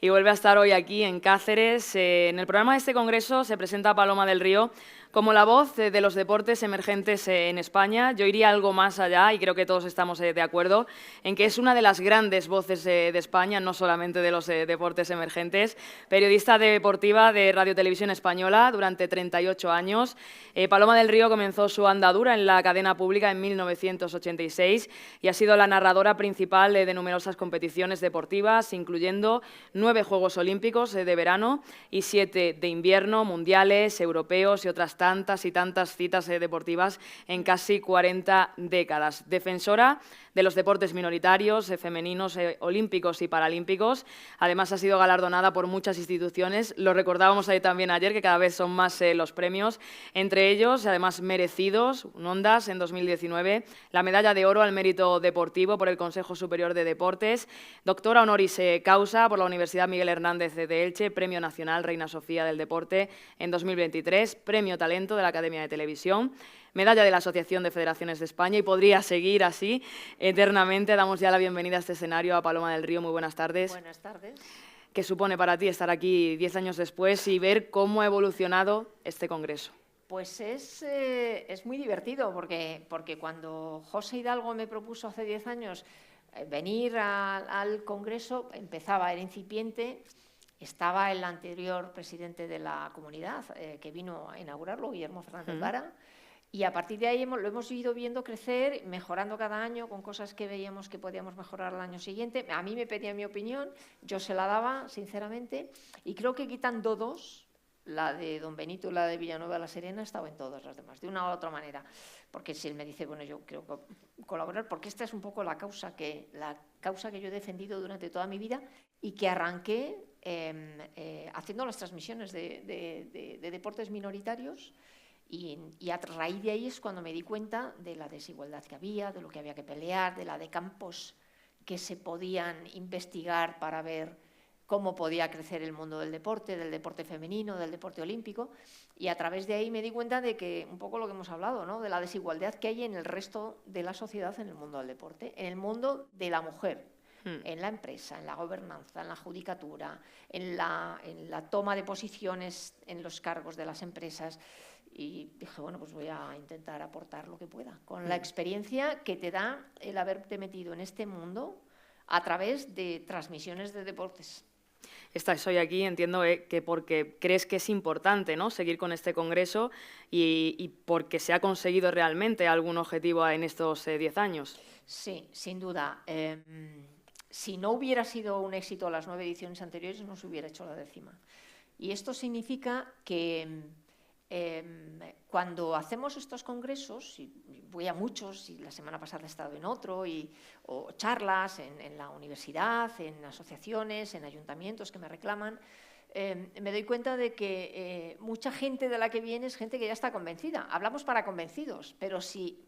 y vuelve a estar hoy aquí en Cáceres. En el programa de este congreso se presenta Paloma del Río como la voz de los deportes emergentes en España. Yo iría algo más allá y creo que todos estamos de acuerdo en que es una de las grandes voces de España, no solamente de los deportes emergentes. Periodista deportiva de Radio Televisión Española durante 38 años. Paloma del Río comenzó su andadura en la cadena pública en 1986 y ha sido la narradora principal de numerosas competiciones deportivas, incluyendo 9 Juegos Olímpicos de verano y 7 de invierno, mundiales, europeos y otras tantas y tantas citas deportivas en casi 40 décadas. Defensora de los deportes minoritarios, femeninos, olímpicos y paralímpicos. Además, ha sido galardonada por muchas instituciones. Lo recordábamos ahí también ayer, que cada vez son más los premios. Entre ellos, además merecidos, Ondas en 2019, la medalla de oro al mérito deportivo por el Consejo Superior de Deportes, doctora honoris causa por la Universidad Miguel Hernández de Elche, Premio Nacional Reina Sofía del Deporte en 2023, Premio Talento de la Academia de Televisión, medalla de la Asociación de Federaciones de España, y podría seguir así eternamente. Damos ya la bienvenida a este escenario a Paloma del Río. Muy buenas tardes. Buenas tardes. ¿Qué supone para ti estar aquí 10 años después y ver cómo ha evolucionado este congreso? Pues es muy divertido porque cuando José Hidalgo me propuso hace 10 años venir al congreso, empezaba, era incipiente. Estaba el anterior presidente de la comunidad que vino a inaugurarlo, Guillermo Fernández Vara, y a partir de ahí lo hemos ido viendo crecer, mejorando cada año con cosas que veíamos que podíamos mejorar el año siguiente. A mí me pedía mi opinión, yo se la daba, sinceramente, y creo que quitando 2, la de Don Benito y la de Villanueva de la Serena, he estado en todas las demás, de una u otra manera. Porque si él me dice, bueno, yo quiero colaborar, porque esta es un poco la causa que yo he defendido durante toda mi vida y que arranqué haciendo las transmisiones de deportes minoritarios, y a raíz de ahí es cuando me di cuenta de la desigualdad que había, de lo que había que pelear, de la de campos que se podían investigar para ver cómo podía crecer el mundo del deporte femenino, del deporte olímpico, y a través de ahí me di cuenta de que, un poco lo que hemos hablado, ¿no?, de la desigualdad que hay en el resto de la sociedad en el mundo del deporte, en el mundo de la mujer, en la empresa, en la gobernanza, en la judicatura, en la toma de posiciones en los cargos de las empresas. Y dije, bueno, pues voy a intentar aportar lo que pueda, con la experiencia que te da el haberte metido en este mundo a través de transmisiones de deportes. Estás hoy aquí, entiendo que porque crees que es importante, ¿no?, seguir con este congreso y porque se ha conseguido realmente algún objetivo en estos 10 años. Sí, sin duda. Si no hubiera sido un éxito las 9 ediciones anteriores, no se hubiera hecho la 10ª. Y esto significa que cuando hacemos estos congresos, y voy a muchos, y la semana pasada he estado en otro, o charlas en la universidad, en asociaciones, en ayuntamientos que me reclaman, me doy cuenta de que mucha gente de la que viene es gente que ya está convencida. Hablamos para convencidos, pero si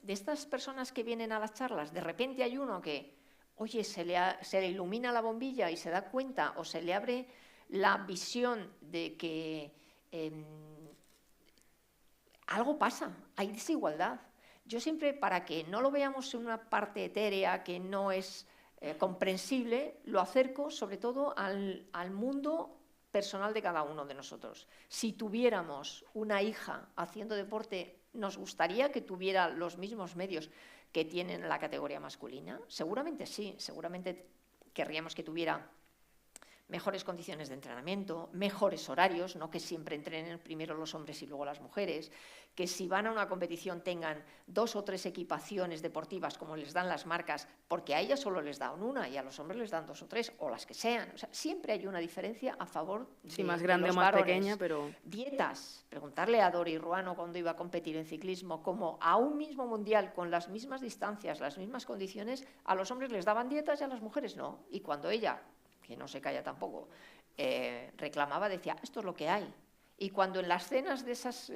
de estas personas que vienen a las charlas, de repente hay uno que, oye, se le ilumina la bombilla y se da cuenta, o se le abre la visión de que algo pasa, hay desigualdad. Yo siempre, para que no lo veamos en una parte etérea que no es comprensible, lo acerco sobre todo al mundo personal de cada uno de nosotros. Si tuviéramos una hija haciendo deporte, ¿nos gustaría que tuviera los mismos medios que tienen en la categoría masculina? Seguramente sí, seguramente querríamos que tuviera mejores condiciones de entrenamiento, mejores horarios, no que siempre entrenen primero los hombres y luego las mujeres, que si van a una competición tengan 2 o 3 equipaciones deportivas como les dan las marcas, porque a ellas solo les dan una y a los hombres les dan 2 o 3, o las que sean. O sea, siempre hay una diferencia a favor de, más grande de los o más varones. pequeña, pero... Dietas. Preguntarle a Dori Ruano cuando iba a competir en ciclismo, cómo a un mismo mundial, con las mismas distancias, las mismas condiciones, a los hombres les daban dietas y a las mujeres no. Y cuando ella, que no se calla tampoco, reclamaba, decía, esto es lo que hay. Y cuando en las cenas de esas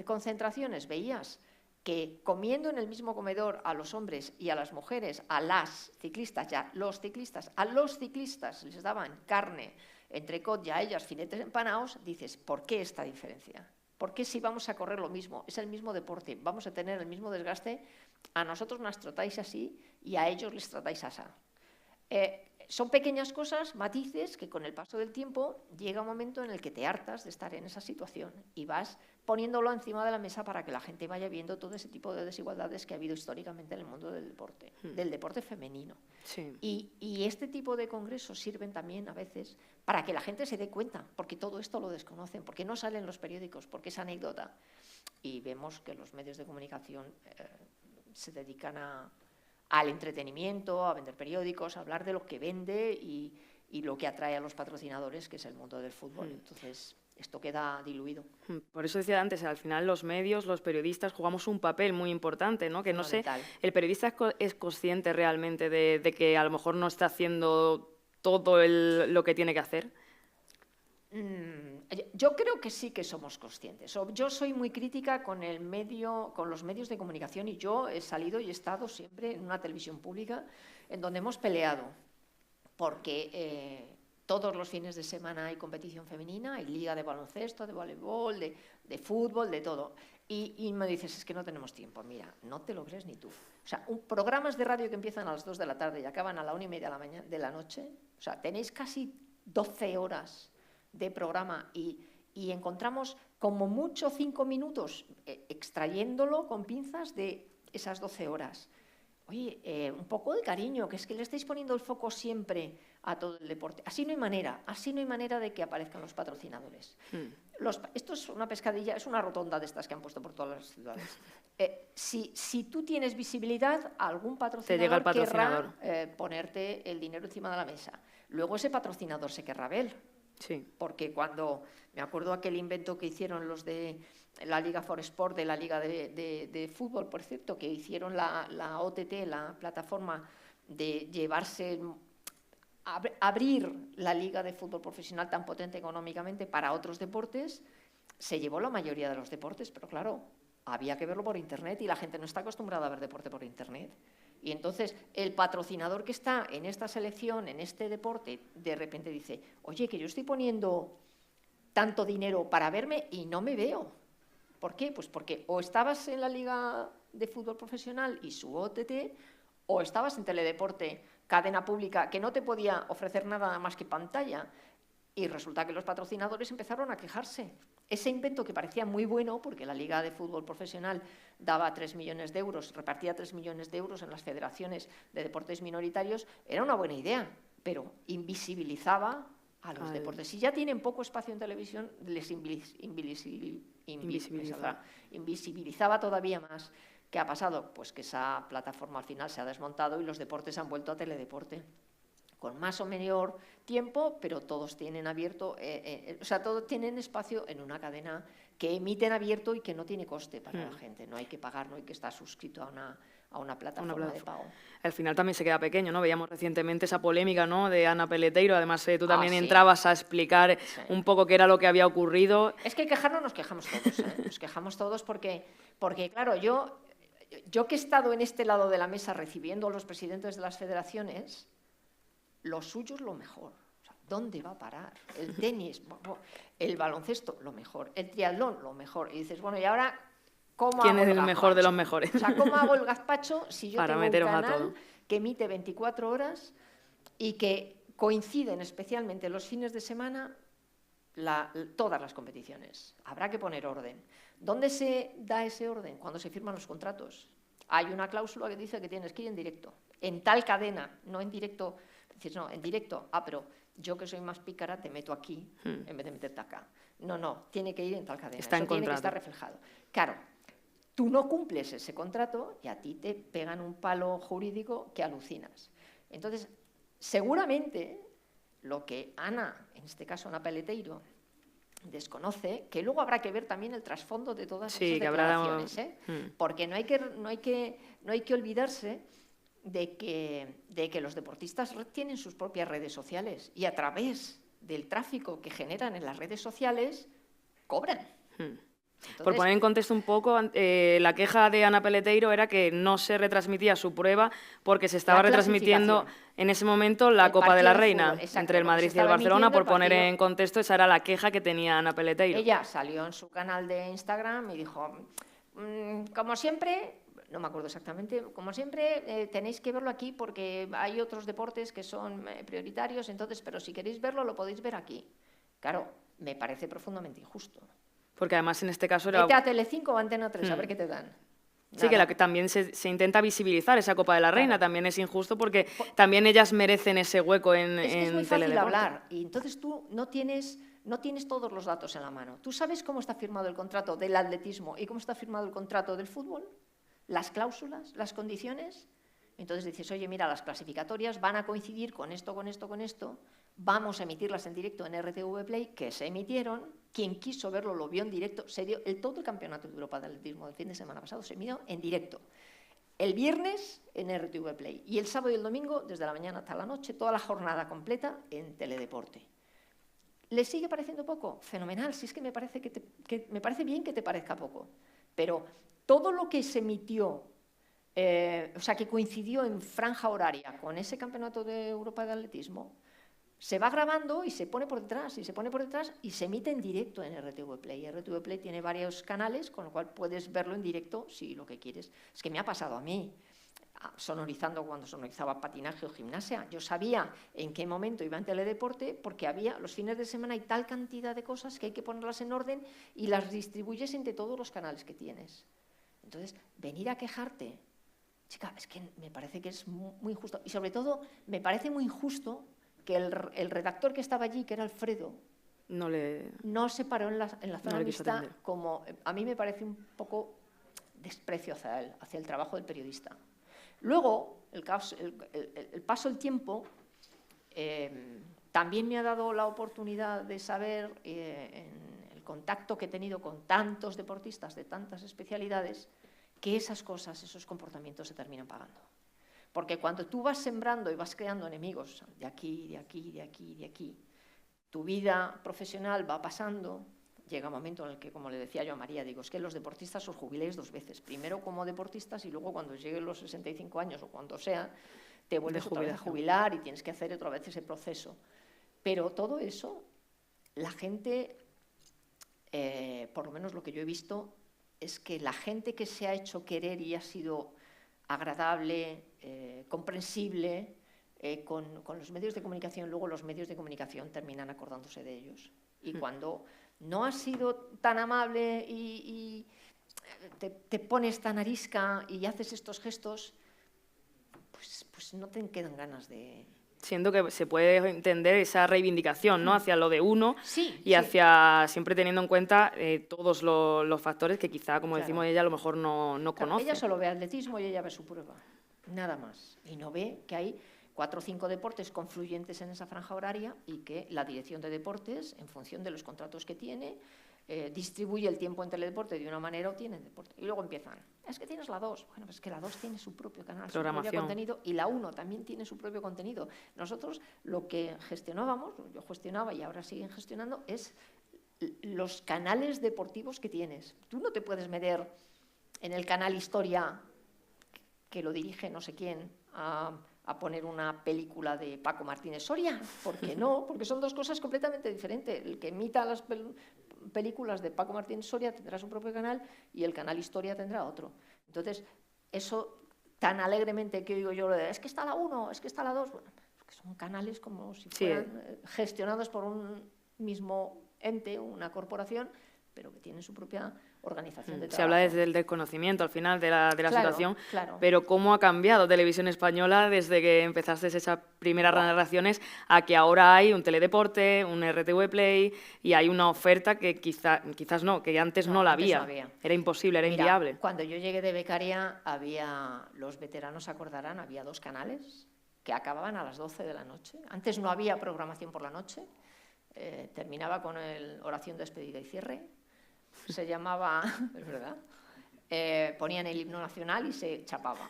concentraciones veías que comiendo en el mismo comedor a los hombres y a las mujeres, a las ciclistas, ya los ciclistas, a los ciclistas les daban carne, entrecot, y a ellas filetes empanados, dices, ¿por qué esta diferencia? ¿Por qué si vamos a correr lo mismo, es el mismo deporte, vamos a tener el mismo desgaste, a nosotros nos tratáis así y a ellos les tratáis así? son pequeñas cosas, matices, que con el paso del tiempo llega un momento en el que te hartas de estar en esa situación y vas poniéndolo encima de la mesa para que la gente vaya viendo todo ese tipo de desigualdades que ha habido históricamente en el mundo del deporte femenino. Sí. Y este tipo de congresos sirven también a veces para que la gente se dé cuenta, porque todo esto lo desconocen, porque no salen los periódicos, porque es anécdota. Y vemos que los medios de comunicación se dedican al entretenimiento, a vender periódicos, a hablar de lo que vende y lo que atrae a los patrocinadores, que es el mundo del fútbol. Entonces, esto queda diluido. Por eso decía antes, al final los medios, los periodistas, jugamos un papel muy importante, ¿no? Que no sé, ¿el periodista es consciente realmente de que a lo mejor no está haciendo todo lo que tiene que hacer? Yo creo que sí que somos conscientes. Yo soy muy crítica con los medios de comunicación, y yo he salido y he estado siempre en una televisión pública en donde hemos peleado porque todos los fines de semana hay competición femenina, hay liga de baloncesto, de voleibol, de fútbol, de todo. Y me dices, es que no tenemos tiempo. Mira, no te lo crees ni tú. O sea, programas de radio que empiezan a las 2 de la tarde y acaban a la 1:30 de la noche, o sea, tenéis casi 12 horas de programa y encontramos como mucho 5 minutos extrayéndolo con pinzas de esas 12 horas. Oye, un poco de cariño, que es que le estáis poniendo el foco siempre a todo el deporte. Así no hay manera de que aparezcan los patrocinadores. Esto es una pescadilla, es una rotonda de estas que han puesto por todas las ciudades. Si tú tienes visibilidad, algún patrocinador querrá ponerte el dinero encima de la mesa. Luego ese patrocinador se querrá ver. Sí. Porque cuando, me acuerdo aquel invento que hicieron los de la Liga for Sport, de la Liga de Fútbol, por cierto, que hicieron la OTT, la plataforma de abrir la Liga de Fútbol Profesional tan potente económicamente para otros deportes, se llevó la mayoría de los deportes, pero claro, había que verlo por Internet y la gente no está acostumbrada a ver deporte por Internet. Y entonces el patrocinador que está en esta selección, en este deporte, de repente dice, oye, que yo estoy poniendo tanto dinero para verme y no me veo. ¿Por qué? Pues porque o estabas en la Liga de Fútbol Profesional y su OTT, o estabas en Teledeporte, cadena pública, que no te podía ofrecer nada más que pantalla. Y resulta que los patrocinadores empezaron a quejarse. Ese invento que parecía muy bueno, porque la Liga de Fútbol Profesional daba 3 millones de euros, repartía 3 millones de euros en las federaciones de deportes minoritarios, era una buena idea, pero invisibilizaba a los deportes. Si ya tienen poco espacio en televisión, les invisibilizaba todavía más. ¿Qué ha pasado? Pues que esa plataforma al final se ha desmontado y los deportes han vuelto a Teledeporte. Con más o menor tiempo, pero todos tienen abierto, todos tienen espacio en una cadena que emiten abierto y que no tiene coste para la gente. No hay que pagar, no hay que estar suscrito a una plataforma de pago. Al final también se queda pequeño, ¿no? Veíamos recientemente esa polémica, ¿no?, de Ana Peleteiro. Además, tú también entrabas a explicar un poco qué era lo que había ocurrido. Es que quejarnos nos quejamos todos, Nos quejamos todos porque claro, yo que he estado en este lado de la mesa recibiendo a los presidentes de las federaciones, lo suyo es lo mejor. O sea, ¿dónde va a parar? El tenis, el baloncesto, lo mejor. El triatlón, lo mejor. Y dices, bueno, ¿y ahora cómo ¿quién hago es el mejor de los mejores? O sea, ¿cómo hago el gazpacho si yo tengo un canal todo que emite 24 horas y que coinciden especialmente los fines de semana todas las competiciones? Habrá que poner orden. ¿Dónde se da ese orden? Cuando se firman los contratos. Hay una cláusula que dice que tienes que ir en directo. En tal cadena, no en directo. Dices, no, en directo. Pero yo que soy más pícara te meto aquí en vez de meterte acá. No, tiene que ir en tal cadena. Está en tiene contrato. Que estar reflejado. Claro, tú no cumples ese contrato y a ti te pegan un palo jurídico que alucinas. Entonces, seguramente lo que Ana, en este caso Ana Peleteiro, desconoce, que luego habrá que ver también el trasfondo de todas esas declaraciones, porque no hay que olvidarse de que los deportistas tienen sus propias redes sociales y a través del tráfico que generan en las redes sociales cobran. Entonces, por poner en contexto un poco, la queja de Ana Peleteiro era que no se retransmitía su prueba porque se estaba retransmitiendo en ese momento la Copa de la Reina entre el Madrid y el Barcelona. Por poner en contexto, esa era la queja que tenía Ana Peleteiro. Ella salió en su canal de Instagram y dijo, como siempre, no me acuerdo exactamente, como siempre tenéis que verlo aquí porque hay otros deportes que son prioritarios, entonces, pero si queréis verlo lo podéis ver aquí. Claro, me parece profundamente injusto. Porque además en este caso era... Vete a Telecinco o Antena 3, a ver qué te dan. Sí, que también se intenta visibilizar esa Copa de la Reina, Claro. También es injusto porque también ellas merecen ese hueco en Es que es muy fácil teledeporte. hablar y entonces tú no tienes todos los datos en la mano. ¿Tú sabes cómo está firmado el contrato del atletismo y cómo está firmado el contrato del fútbol? Las cláusulas, las condiciones. Entonces dices, oye, mira, las clasificatorias van a coincidir con esto, con esto, con esto. Vamos a emitirlas en directo en RTV Play, que se emitieron. Quien quiso verlo lo vio en directo. Se dio todo el Campeonato de Europa de Atletismo del fin de semana pasado se emitió en directo. El viernes en RTV Play y el sábado y el domingo, desde la mañana hasta la noche, toda la jornada completa en Teledeporte. ¿Les sigue pareciendo poco? Fenomenal, si es que me parece me parece bien que te parezca poco. Pero todo lo que se emitió, o sea, que coincidió en franja horaria con ese Campeonato de Europa de Atletismo, se va grabando y se pone por detrás, y se pone por detrás y se emite en directo en RTV Play. RTV Play tiene varios canales, con lo cual puedes verlo en directo si lo que quieres. Es que me ha pasado a mí, sonorizando cuando sonorizaba patinaje o gimnasia. Yo sabía en qué momento iba en teledeporte porque había, los fines de semana hay tal cantidad de cosas que hay que ponerlas en orden y las distribuyes entre todos los canales que tienes. Entonces, venir a quejarte, chica, es que me parece que es muy injusto. Y sobre todo, me parece muy injusto que el redactor que estaba allí, que era Alfredo, no se paró en la zona mixta, como a mí me parece un poco desprecio hacia él, hacia el trabajo del periodista. Luego, el paso del tiempo también me ha dado la oportunidad de saber, en el contacto que he tenido con tantos deportistas de tantas especialidades, que esas cosas, esos comportamientos se terminan pagando. Porque cuando tú vas sembrando y vas creando enemigos de aquí, de aquí, de aquí, de aquí, tu vida profesional va pasando, llega un momento en el que, como le decía yo a María, digo, es que los deportistas os jubiléis 2 veces. Primero como deportistas y luego cuando lleguen los 65 años o cuando sea, te vuelves otra vez a jubilar y tienes que hacer otra vez ese proceso. Pero todo eso, la gente, por lo menos lo que yo he visto, es que la gente que se ha hecho querer y ha sido agradable, comprensible, con los medios de comunicación, luego los medios de comunicación terminan acordándose de ellos. Y cuando no has sido tan amable y te pones tan arisca y haces estos gestos, pues no te quedan ganas de... Siento que se puede entender esa reivindicación, ¿no? Hacia lo de uno y hacia siempre teniendo en cuenta todos los factores que quizá, como decimos, ella a lo mejor no conoce. Ella solo ve atletismo y ella ve su prueba, nada más. Y no ve que hay 4 o 5 deportes confluyentes en esa franja horaria y que la dirección de deportes, en función de los contratos que tiene, distribuye el tiempo en teledeporte de una manera o tiene deporte. Y luego empiezan, es que tienes la 2. Bueno, pues es que la 2 tiene su propio canal, su propio contenido, y la 1 también tiene su propio contenido. Nosotros lo que gestionábamos, yo gestionaba y ahora siguen gestionando, es los canales deportivos que tienes. Tú no te puedes meter en el canal Historia, que lo dirige no sé quién, a poner una película de Paco Martínez Soria. ¿Por qué no? Porque son 2 cosas completamente diferentes. El que emita las películas de Paco Martínez Soria tendrá su propio canal y el canal Historia tendrá otro. Entonces, eso tan alegremente que digo yo, es que está la 1, es que está la 2, bueno, que son canales como si fueran gestionados por un mismo ente, una corporación, pero que tienen su propia organización de trabajo. Se habla desde el desconocimiento al final de la situación, pero ¿cómo ha cambiado Televisión Española desde que empezaste esas primeras narraciones a que ahora hay un teledeporte, un RTV Play y hay una oferta que quizás no, que antes no la había. Era imposible, era inviable. Cuando yo llegué de becaria, los veteranos se acordarán, había 2 canales que acababan a las 12 de la noche. Antes no había programación por la noche, terminaba con oración, despedida y cierre. Se llamaba, es verdad, ponían el himno nacional y se chapaba.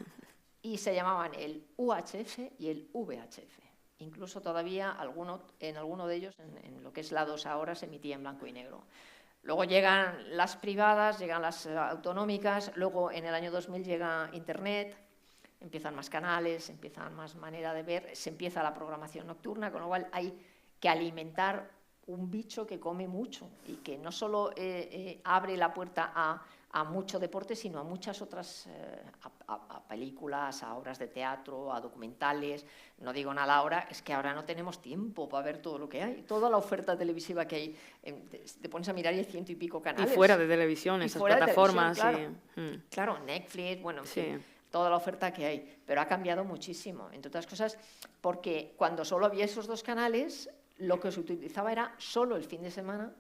Y se llamaban el UHF y el VHF. Incluso todavía en alguno de ellos, en lo que es la 2 ahora, se emitía en blanco y negro. Luego llegan las privadas, llegan las autonómicas, luego en el año 2000 llega Internet, empiezan más canales, empiezan más manera de ver, se empieza la programación nocturna, con lo cual hay que alimentar un bicho que come mucho y que no solo abre la puerta a a mucho deporte, sino a muchas otras, a películas, a obras de teatro, a documentales. No digo nada ahora, es que ahora no tenemos tiempo para ver todo lo que hay, toda la oferta televisiva que hay. Te pones a mirar y hay 100 y pico canales. Y fuera de televisión, esas plataformas. Claro, claro, Netflix, bueno, en fin, toda la oferta que hay. Pero ha cambiado muchísimo, entre otras cosas, porque cuando solo había esos 2 canales, lo que se utilizaba era solo el fin de semana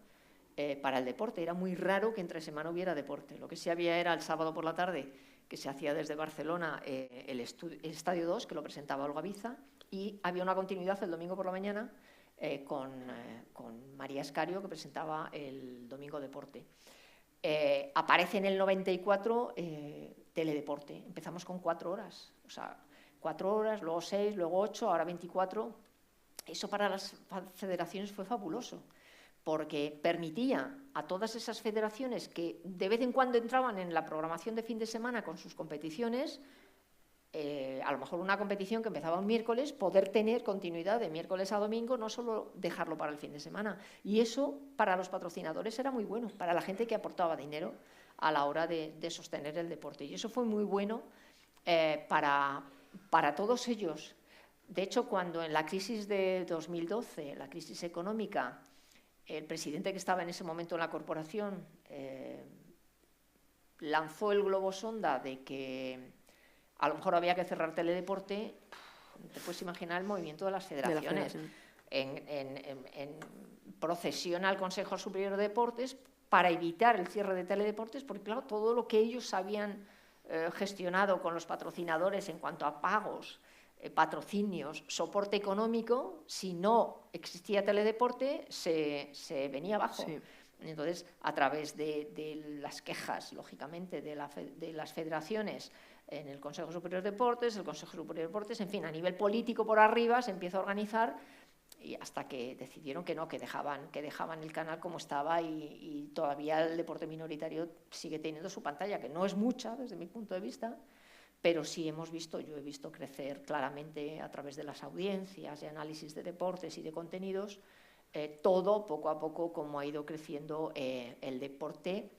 para el deporte. Era muy raro que entre semana hubiera deporte. Lo que sí había era el sábado por la tarde, que se hacía desde Barcelona el Estadio 2, que lo presentaba Olga Biza, y había una continuidad el domingo por la mañana con María Escario, que presentaba el domingo deporte. Aparece en el 94 teledeporte. Empezamos con 4 horas, o sea, 4 horas, luego 6, luego 8, ahora 24. Eso para las federaciones fue fabuloso, porque permitía a todas esas federaciones que de vez en cuando entraban en la programación de fin de semana con sus competiciones, a lo mejor una competición que empezaba un miércoles, poder tener continuidad de miércoles a domingo, no solo dejarlo para el fin de semana. Y eso para los patrocinadores era muy bueno, para la gente que aportaba dinero a la hora de sostener el deporte. Y eso fue muy bueno para todos ellos. De hecho, cuando en la crisis de 2012, la crisis económica, el presidente que estaba en ese momento en la corporación lanzó el globo sonda de que a lo mejor había que cerrar teledeporte, te puedes imaginar el movimiento de las federaciones. En procesión al Consejo Superior de Deportes para evitar el cierre de teledeportes, porque claro, todo lo que ellos habían gestionado con los patrocinadores en cuanto a pagos, patrocinios, soporte económico, si no existía teledeporte, se venía abajo. Sí. Entonces, a través de las quejas, lógicamente, de las federaciones en el Consejo Superior de Deportes, el Consejo Superior de Deportes, en fin, a nivel político por arriba se empieza a organizar y hasta que decidieron que no, que dejaban el canal como estaba y todavía el deporte minoritario sigue teniendo su pantalla, que no es mucha desde mi punto de vista, pero sí yo he visto crecer claramente a través de las audiencias, de análisis de deportes y de contenidos, todo poco a poco como ha ido creciendo el deporte.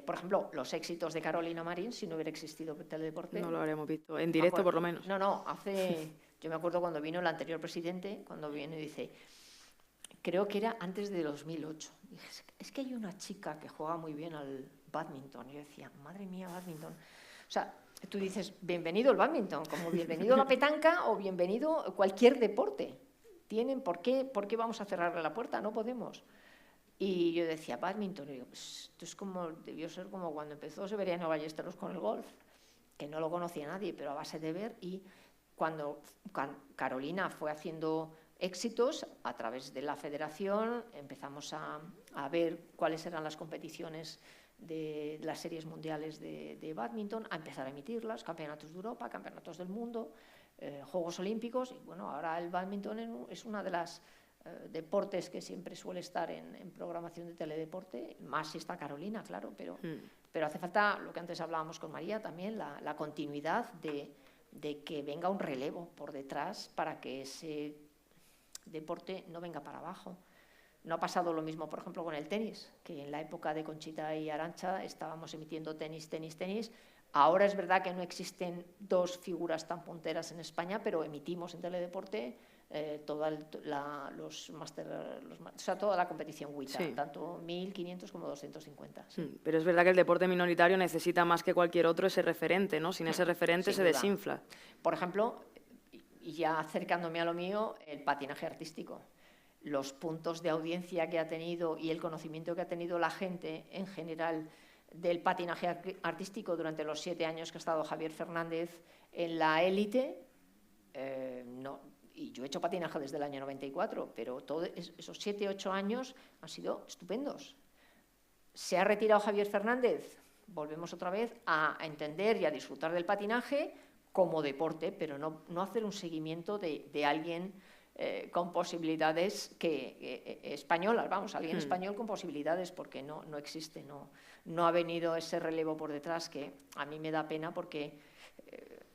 Por ejemplo, los éxitos de Carolina Marín, si no hubiera existido teledeporte. No lo habríamos visto, en directo por lo menos. No, yo me acuerdo cuando vino el anterior presidente, cuando vino y dice, creo que era antes de 2008, dije, es que hay una chica que juega muy bien al bádminton. Y yo decía, madre mía, bádminton. O sea, tú dices, bienvenido el bádminton, como bienvenido la petanca o bienvenido cualquier deporte. ¿Por qué vamos a cerrarle la puerta? No podemos. Y yo decía, bádminton, y digo, pues, esto debió ser como cuando empezó Severiano Ballesteros con el golf, que no lo conocía nadie, pero a base de ver. Y cuando Carolina fue haciendo éxitos a través de la federación, empezamos a ver cuáles eran las competiciones de las series mundiales de bádminton, a empezar a emitirlas, campeonatos de Europa, campeonatos del mundo, Juegos Olímpicos, y bueno, ahora el bádminton es una de las deportes que siempre suele estar en programación de teledeporte, más si está Carolina, claro, pero hace falta, lo que antes hablábamos con María también, la continuidad de que venga un relevo por detrás para que ese deporte no venga para abajo. No ha pasado lo mismo, por ejemplo, con el tenis, que en la época de Conchita y Arantxa estábamos emitiendo tenis. Ahora es verdad que no existen 2 figuras tan punteras en España, pero emitimos en teledeporte toda la competición WTA, sí. Tanto 1.500 como 250. Sí. Pero es verdad que el deporte minoritario necesita más que cualquier otro ese referente, ¿no? Sin ese referente se desinfla. Por ejemplo, y ya acercándome a lo mío, el patinaje artístico. Los puntos de audiencia que ha tenido y el conocimiento que ha tenido la gente en general del patinaje artístico durante los 7 años que ha estado Javier Fernández en la élite, y yo he hecho patinaje desde el año 94, pero todos esos 7, 8 años han sido estupendos. Se ha retirado Javier Fernández, volvemos otra vez a entender y a disfrutar del patinaje como deporte, pero no hacer un seguimiento de alguien con posibilidades españolas, alguien español con posibilidades, porque no existe, no ha venido ese relevo por detrás, que a mí me da pena porque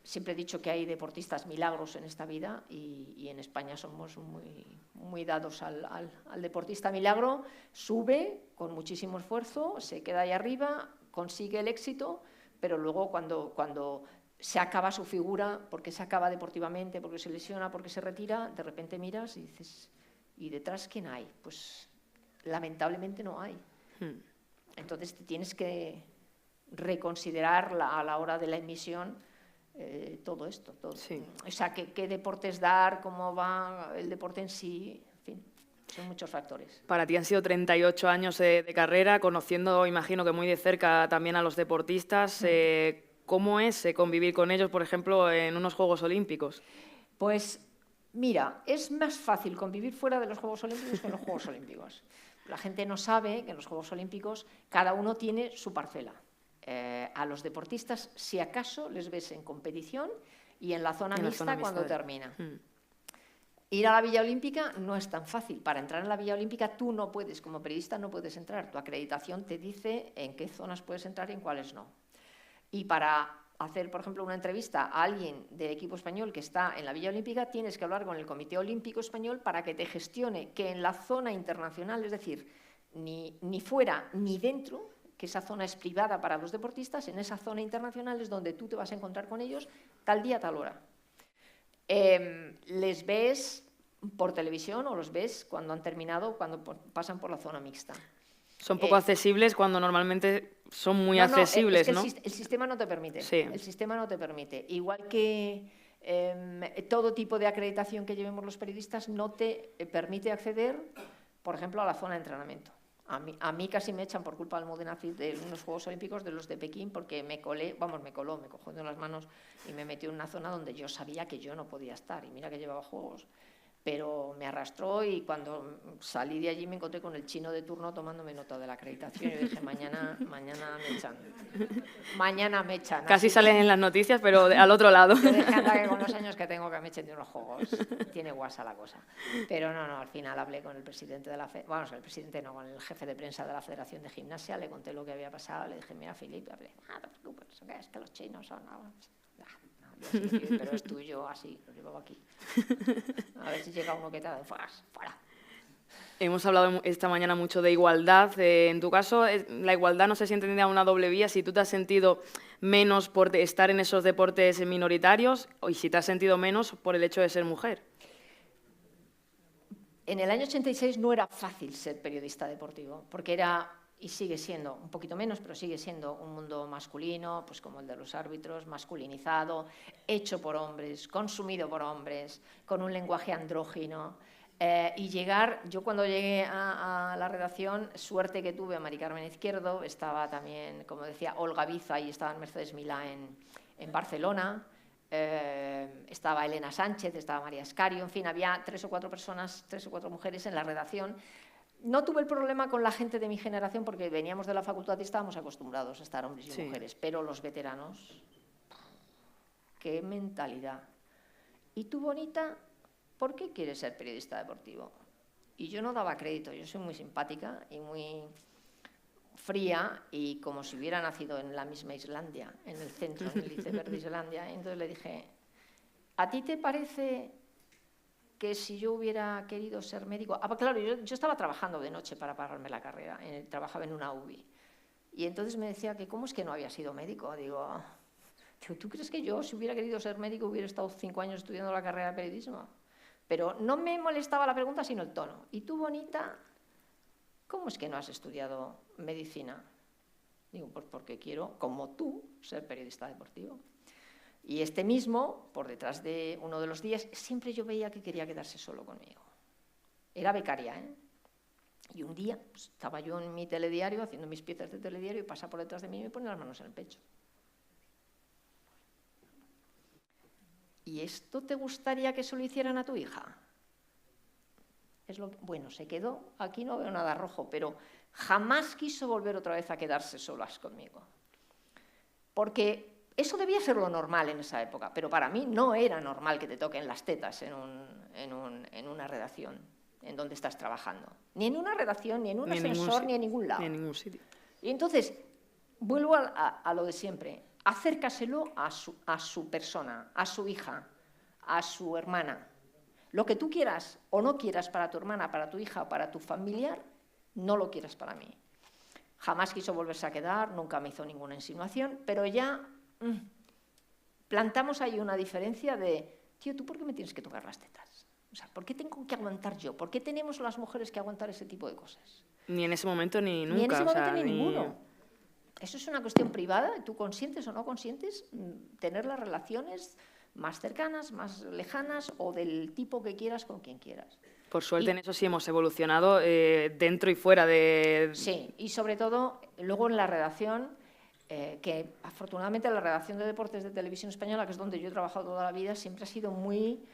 siempre he dicho que hay deportistas milagros en esta vida y en España somos muy dados al deportista milagro, sube con muchísimo esfuerzo, se queda ahí arriba, consigue el éxito, pero luego cuando se acaba su figura, porque se acaba deportivamente, porque se lesiona, porque se retira, de repente miras y dices, ¿y detrás quién hay? Pues lamentablemente no hay. Entonces te tienes que reconsiderar a la hora de la emisión todo esto. Todo. Sí. O sea, qué deportes dar, cómo va el deporte en sí, en fin, son muchos factores. Para ti han sido 38 años de carrera, conociendo, imagino que muy de cerca también a los deportistas. ¿Cómo es convivir con ellos, por ejemplo, en unos Juegos Olímpicos? Pues mira, es más fácil convivir fuera de los Juegos Olímpicos que en los Juegos Olímpicos. La gente no sabe que en los Juegos Olímpicos cada uno tiene su parcela. A los deportistas, si acaso, les ves en competición y en la zona mixta cuando termina. Ir a la Villa Olímpica no es tan fácil. Para entrar en la Villa Olímpica tú no puedes, como periodista no puedes entrar. Tu acreditación te dice en qué zonas puedes entrar y en cuáles no. Y para hacer, por ejemplo, una entrevista a alguien del equipo español que está en la Villa Olímpica, tienes que hablar con el Comité Olímpico Español para que te gestione que en la zona internacional, es decir, ni fuera ni dentro, que esa zona es privada para los deportistas, en esa zona internacional es donde tú te vas a encontrar con ellos tal día, tal hora. Les ves por televisión o los ves cuando han terminado, cuando pasan por la zona mixta. Son poco accesibles cuando normalmente son muy accesibles, ¿no? El sistema no te permite. Sí. El sistema no te permite. Igual que todo tipo de acreditación que llevemos los periodistas no te permite acceder, por ejemplo, a la zona de entrenamiento. A mí casi me echan por culpa del Almudena Cid de unos Juegos Olímpicos, de los de Pekín, porque me cogió de las manos y me metió en una zona donde yo sabía que yo no podía estar. Y mira que llevaba juegos. Pero me arrastró y cuando salí de allí me encontré con el chino de turno tomándome nota de la acreditación. Yo dije, mañana me echan. Mañana me echan. Casi salen en las noticias, pero al otro lado. Yo dije, anda, que con los años que tengo que me echen de unos juegos. Tiene guasa la cosa. Pero no, al final hablé con el presidente de la con el jefe de prensa de la Federación de Gimnasia, le conté lo que había pasado, le dije, mira, Filipe, no te preocupes, es que los chinos son... pero es tuyo, así, lo llevo aquí. A ver si llega uno que te da fuera. Hemos hablado esta mañana mucho de igualdad. En tu caso, la igualdad no sé si entendida una doble vía, si tú te has sentido menos por estar en esos deportes minoritarios y si te has sentido menos por el hecho de ser mujer. En el año 86 no era fácil ser periodista deportivo, porque era... y sigue siendo, un poquito menos, pero sigue siendo un mundo masculino, pues como el de los árbitros, masculinizado, hecho por hombres, consumido por hombres, con un lenguaje andrógino. Yo cuando llegué a la redacción, suerte que tuve a Mari Carmen Izquierdo, estaba también, como decía, Olga Biza y estaba Mercedes Milá en Barcelona, estaba Elena Sánchez, estaba María Escario, en fin, había 3 o 4 personas, 3 o 4 mujeres en la redacción. No tuve el problema con la gente de mi generación porque veníamos de la facultad y estábamos acostumbrados a estar hombres y mujeres, pero los veteranos, qué mentalidad. ¿Y tú, bonita, por qué quieres ser periodista deportivo? Y yo no daba crédito, yo soy muy simpática y muy fría y como si hubiera nacido en la misma Islandia, en el centro, en el iceberg de Islandia. Entonces le dije, ¿a ti te parece que si yo hubiera querido ser médico... claro, yo estaba trabajando de noche para pagarme la carrera, trabajaba en una UBI. Y entonces me decía que cómo es que no había sido médico. Digo, ¿tú crees que yo, si hubiera querido ser médico, hubiera estado 5 años estudiando la carrera de periodismo? Pero no me molestaba la pregunta, sino el tono. ¿Y tú, bonita, cómo es que no has estudiado medicina? Digo, pues porque quiero, como tú, ser periodista deportivo. Y este mismo, por detrás de uno de los días, siempre yo veía que quería quedarse solo conmigo. Era becaria, ¿eh? Y un día pues, estaba yo en mi telediario, haciendo mis piezas de telediario, y pasa por detrás de mí y me pone las manos en el pecho. ¿Y esto te gustaría que se lo hicieran a tu hija? Bueno, se quedó, aquí no veo nada rojo, pero jamás quiso volver otra vez a quedarse solas conmigo. Porque... eso debía ser lo normal en esa época, pero para mí no era normal que te toquen las tetas en una redacción en donde estás trabajando. Ni en una redacción, ni en un ascensor, ni en ningún lado. Ni en ningún sitio. Y entonces, vuelvo a lo de siempre. Acércaselo a su persona, a su hija, a su hermana. Lo que tú quieras o no quieras para tu hermana, para tu hija o para tu familiar, no lo quieras para mí. jamás quiso volverse a quedar, nunca me hizo ninguna insinuación, pero ya plantamos ahí una diferencia de, tío, ¿tú por qué me tienes que tocar las tetas? O sea, ¿por qué tengo que aguantar yo? ¿Por qué tenemos las mujeres que aguantar ese tipo de cosas? Ni en ese momento ni nunca. Ni en ese momento o sea, ni ninguno. Eso es una cuestión privada, tú consientes o no consientes tener las relaciones más cercanas, más lejanas o del tipo que quieras con quien quieras. Por suerte en eso sí hemos evolucionado dentro y fuera de... Sí, y sobre todo luego en la redacción, que afortunadamente la redacción de deportes de Televisión Española, que es donde yo he trabajado toda la vida, siempre ha sido muy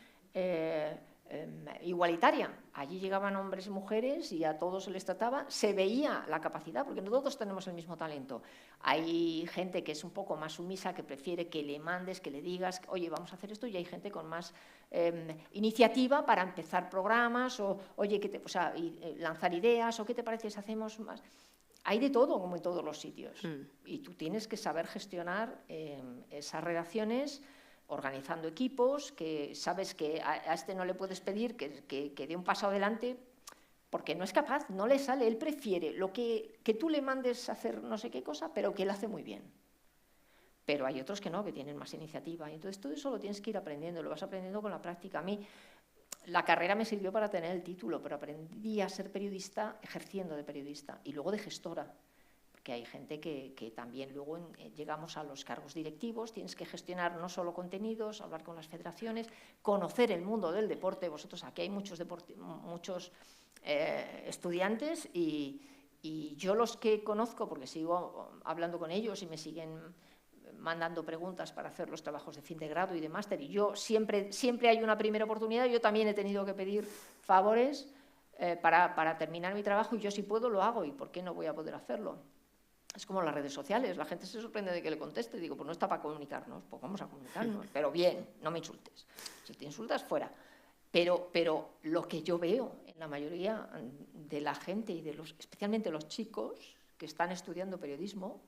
igualitaria. Allí llegaban hombres y mujeres y a todos se les trataba, se veía la capacidad, porque no todos tenemos el mismo talento. Hay gente que es un poco más sumisa, que prefiere que le mandes, que le digas, oye, vamos a hacer esto, y hay gente con más iniciativa para empezar programas, o oye, lanzar ideas, o qué te parece si hacemos más. Hay de todo, como en todos los sitios, y tú tienes que saber gestionar esas redacciones, organizando equipos, que sabes que a este no le puedes pedir que dé un paso adelante porque no es capaz, no le sale, él prefiere que tú le mandes a hacer no sé qué cosa, pero que él hace muy bien. Pero hay otros que no, que tienen más iniciativa, y entonces todo eso lo tienes que ir aprendiendo, lo vas aprendiendo con la práctica. A mí la carrera me sirvió para tener el título, pero aprendí a ser periodista ejerciendo de periodista y luego de gestora. Que hay gente que también luego llegamos a los cargos directivos, tienes que gestionar no solo contenidos, hablar con las federaciones, conocer el mundo del deporte. Vosotros aquí hay muchos estudiantes y yo los que conozco, porque sigo hablando con ellos y me siguen mandando preguntas para hacer los trabajos de fin de grado y de máster, y yo siempre hay una primera oportunidad. Yo también he tenido que pedir favores para terminar mi trabajo, y yo si puedo lo hago, y ¿por qué no voy a poder hacerlo? Es como las redes sociales, la gente se sorprende de que le conteste, digo, pues no está para comunicarnos, pues vamos a comunicarnos, pero bien, no me insultes. Si te insultas, fuera. Pero lo que yo veo en la mayoría de la gente, y especialmente los chicos que están estudiando periodismo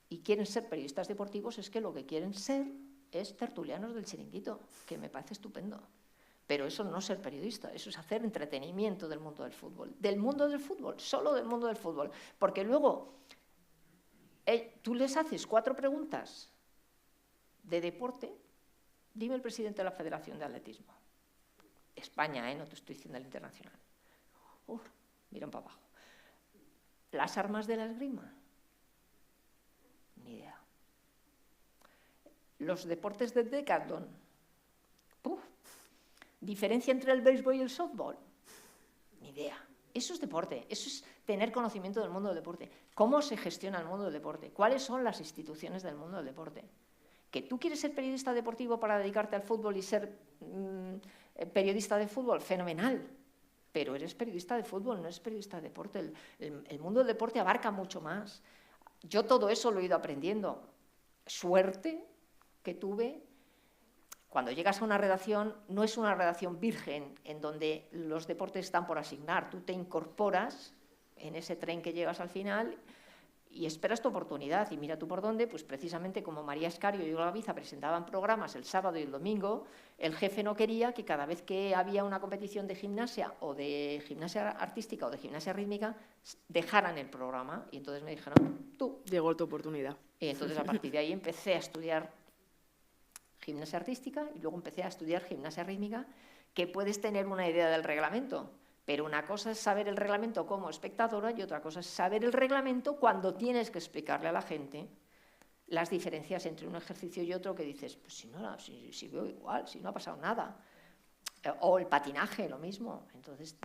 y quieren ser periodistas deportivos, es que lo que quieren ser es tertulianos del chiringuito, que me parece estupendo. Pero eso no es ser periodista, eso es hacer entretenimiento del mundo del fútbol. Del mundo del fútbol, solo del mundo del fútbol. Porque luego tú les haces 4 preguntas de deporte. Dime el presidente de la Federación de Atletismo. España, no te estoy diciendo el internacional. Miran para abajo. ¿Las armas de la esgrima? Ni idea. ¿Los deportes de decathlon? ¿Diferencia entre el béisbol y el softball? Ni idea. Eso es deporte, eso es tener conocimiento del mundo del deporte. ¿Cómo se gestiona el mundo del deporte? ¿Cuáles son las instituciones del mundo del deporte? ¿Que tú quieres ser periodista deportivo para dedicarte al fútbol y ser periodista de fútbol? Fenomenal. Pero eres periodista de fútbol, no eres periodista de deporte. El mundo del deporte abarca mucho más. Yo todo eso lo he ido aprendiendo. Suerte que tuve. Cuando llegas a una redacción, no es una redacción virgen en donde los deportes están por asignar. Tú te incorporas en ese tren que llegas al final y esperas tu oportunidad. Y mira tú por dónde, pues precisamente como María Escario y Olga Biza presentaban programas el sábado y el domingo, el jefe no quería que cada vez que había una competición de gimnasia o de gimnasia artística o de gimnasia rítmica, dejaran el programa. Y entonces me dijeron, tú. Llegó tu oportunidad. Y entonces a partir de ahí empecé a estudiar gimnasia artística y luego empecé a estudiar gimnasia rítmica, que puedes tener una idea del reglamento, pero una cosa es saber el reglamento como espectadora y otra cosa es saber el reglamento cuando tienes que explicarle a la gente las diferencias entre un ejercicio y otro, que dices, pues si veo igual, si no ha pasado nada. O el patinaje, lo mismo. Entonces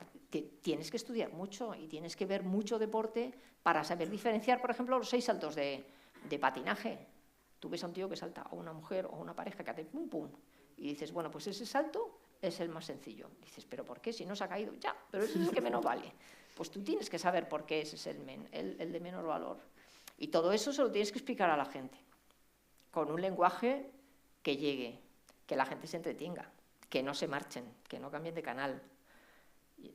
tienes que estudiar mucho y tienes que ver mucho deporte para saber diferenciar, por ejemplo, los 6 saltos de patinaje. Tú ves a un tío que salta, o una mujer, o una pareja que hace pum, pum, y dices, bueno, pues ese salto es el más sencillo. Dices, ¿pero por qué? Si no se ha caído. Ya, pero ese es el que menos vale. Pues tú tienes que saber por qué ese es el de menor valor. Y todo eso se lo tienes que explicar a la gente, con un lenguaje que llegue, que la gente se entretenga, que no se marchen, que no cambien de canal.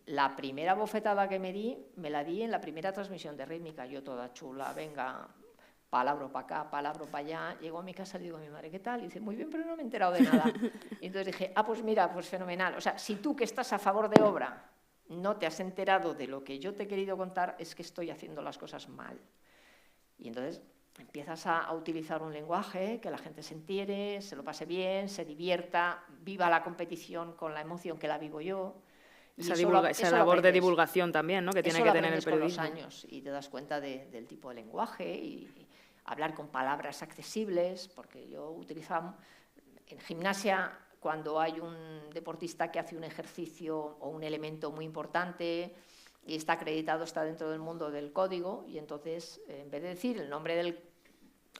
La primera bofetada que me la di en la primera transmisión de rítmica, yo toda chula, venga, palabra para acá, palabra para allá. Llego a mi casa y le digo a mi madre, ¿qué tal? Y dice, muy bien, pero no me he enterado de nada. Y entonces dije, pues mira, pues fenomenal. O sea, si tú que estás a favor de obra no te has enterado de lo que yo te he querido contar, es que estoy haciendo las cosas mal. Y entonces empiezas a utilizar un lenguaje que la gente se entere, se lo pase bien, se divierta, viva la competición con la emoción que la vivo yo. Y esa labor de divulgación también, ¿no?, que tiene que tener el periodismo. Con los años y te das cuenta del tipo de lenguaje y hablar con palabras accesibles, porque yo utilizaba en gimnasia, cuando hay un deportista que hace un ejercicio o un elemento muy importante y está acreditado, está dentro del mundo del código, y entonces en vez de decir el nombre del...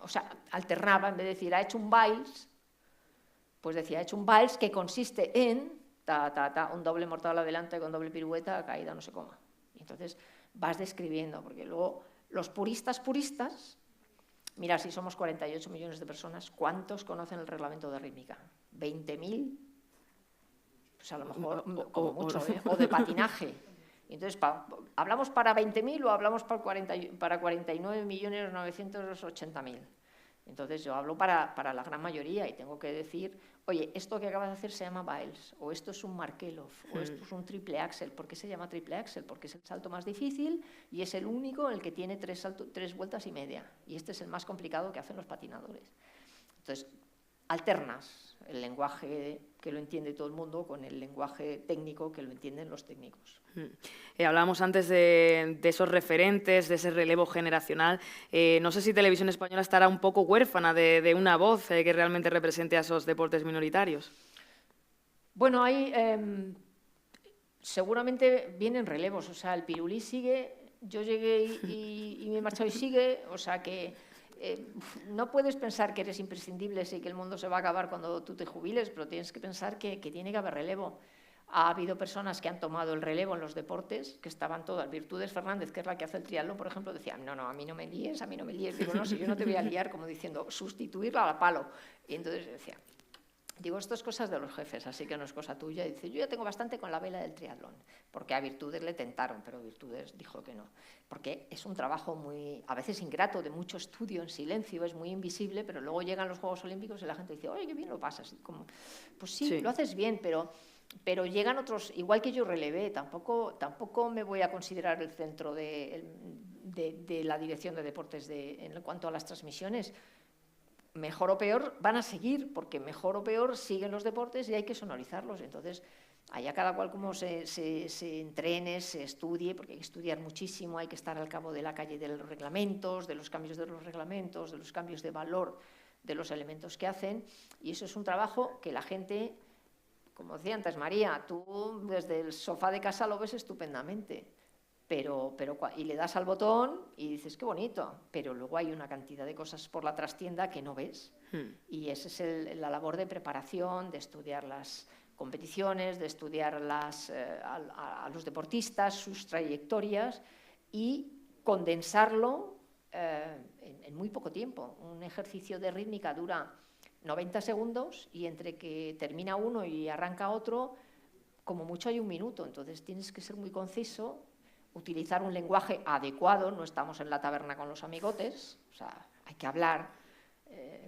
O sea, alternaba, en vez de decir ha hecho un vals, pues decía ha hecho un vals que consiste en un doble mortal adelante con doble pirueta, caída no sé cómo. Y entonces vas describiendo, porque luego los puristas, mira, si somos 48 millones de personas, ¿cuántos conocen el reglamento de rítmica? ¿20.000? Pues a lo mejor, como mucho, o de patinaje. Entonces, ¿hablamos para 20.000 o hablamos para 49.980.000? Entonces, yo hablo para la gran mayoría y tengo que decir, oye, esto que acabas de hacer se llama Biles, o esto es un Markelov, o esto es un triple axel. ¿Por qué se llama triple axel? Porque es el salto más difícil y es el único en el que tiene 3 vueltas y media. Y este es el más complicado que hacen los patinadores. Entonces, alternas el lenguaje que lo entiende todo el mundo con el lenguaje técnico que lo entienden los técnicos. Hablábamos antes de esos referentes, de ese relevo generacional. No sé si Televisión Española estará un poco huérfana de una voz que realmente represente a esos deportes minoritarios. Bueno, hay seguramente vienen relevos. O sea, el pirulí sigue, yo llegué y me he marchado y sigue. O sea que no puedes pensar que eres imprescindible y que el mundo se va a acabar cuando tú te jubiles, pero tienes que pensar que tiene que haber relevo. Ha habido personas que han tomado el relevo en los deportes, que estaban todas. Virtudes Fernández, que es la que hace el triatlón, por ejemplo, decía, no, a mí no me líes, a mí no me líes. Digo, no, si yo no te voy a liar, como diciendo, sustituirla a palo. Y entonces decía, digo, esto es cosas de los jefes, así que no es cosa tuya. Y dice, yo ya tengo bastante con la vela del triatlón, porque a Virtudes le tentaron, pero Virtudes dijo que no. Porque es un trabajo muy, a veces ingrato, de mucho estudio en silencio, es muy invisible, pero luego llegan los Juegos Olímpicos y la gente dice, oye, qué bien lo pasas. Como, pues sí, lo haces bien, pero llegan otros, igual que yo relevé, tampoco me voy a considerar el centro de la dirección de deportes en cuanto a las transmisiones. Mejor o peor van a seguir, porque mejor o peor siguen los deportes y hay que sonorizarlos. Entonces, allá cada cual como se entrene, se estudie, porque hay que estudiar muchísimo, hay que estar al cabo de la calle de los reglamentos, de los cambios de los reglamentos, de los cambios de valor de los elementos que hacen, y eso es un trabajo que la gente, como decía antes María, tú desde el sofá de casa lo ves estupendamente, y le das al botón y dices, qué bonito, pero luego hay una cantidad de cosas por la trastienda que no ves. Y esa es la labor de preparación, de estudiar las competiciones, de estudiar a los deportistas, sus trayectorias y condensarlo en muy poco tiempo. Un ejercicio de rítmica dura 90 segundos y entre que termina uno y arranca otro, como mucho hay un minuto. Entonces tienes que ser muy conciso, utilizar un lenguaje adecuado, no estamos en la taberna con los amigotes, o sea, hay que hablar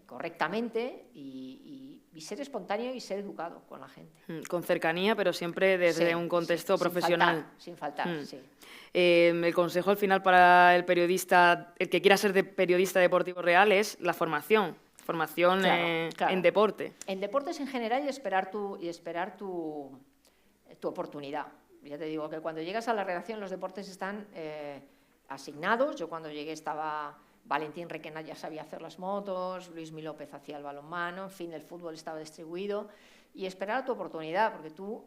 correctamente y ser espontáneo y ser educado con la gente. Con cercanía, pero siempre desde un contexto profesional. Sin faltar, sí. El consejo al final para el periodista, el que quiera ser periodista deportivo real, es la formación. Claro. En deporte. En deportes en general y esperar tu oportunidad. Ya te digo que cuando llegas a la redacción los deportes están asignados. Yo cuando llegué estaba Valentín Requena, ya sabía hacer las motos, Luismi López hacía el balonmano, en fin, el fútbol estaba distribuido. Y esperar a tu oportunidad, porque tú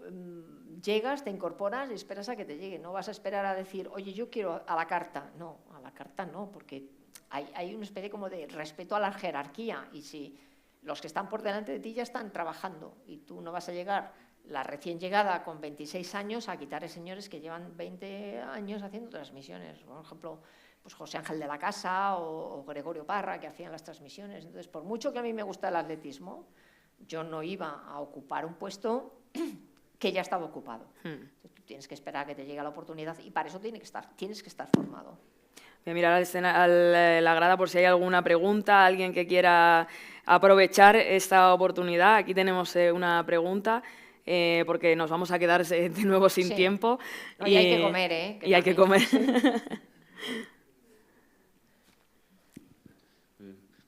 llegas, te incorporas y esperas a que te llegue. No vas a esperar a decir, oye, yo quiero a la carta. No, a la carta no, porque hay una especie como de respeto a la jerarquía. Y si los que están por delante de ti ya están trabajando y tú no vas a llegar, la recién llegada con 26 años, a quitar a señores que llevan 20 años haciendo transmisiones. Por ejemplo, pues José Ángel de la Casa o Gregorio Parra, que hacían las transmisiones. Entonces, por mucho que a mí me gusta el atletismo, yo no iba a ocupar un puesto que ya estaba ocupado. Entonces, tú tienes que esperar a que te llegue la oportunidad y para eso tienes que estar formado. Voy a mirar a la grada por si hay alguna pregunta, alguien que quiera aprovechar esta oportunidad. Aquí tenemos una pregunta. porque nos vamos a quedar de nuevo sin tiempo. No, y hay que comer, ¿eh? Y hay que comer.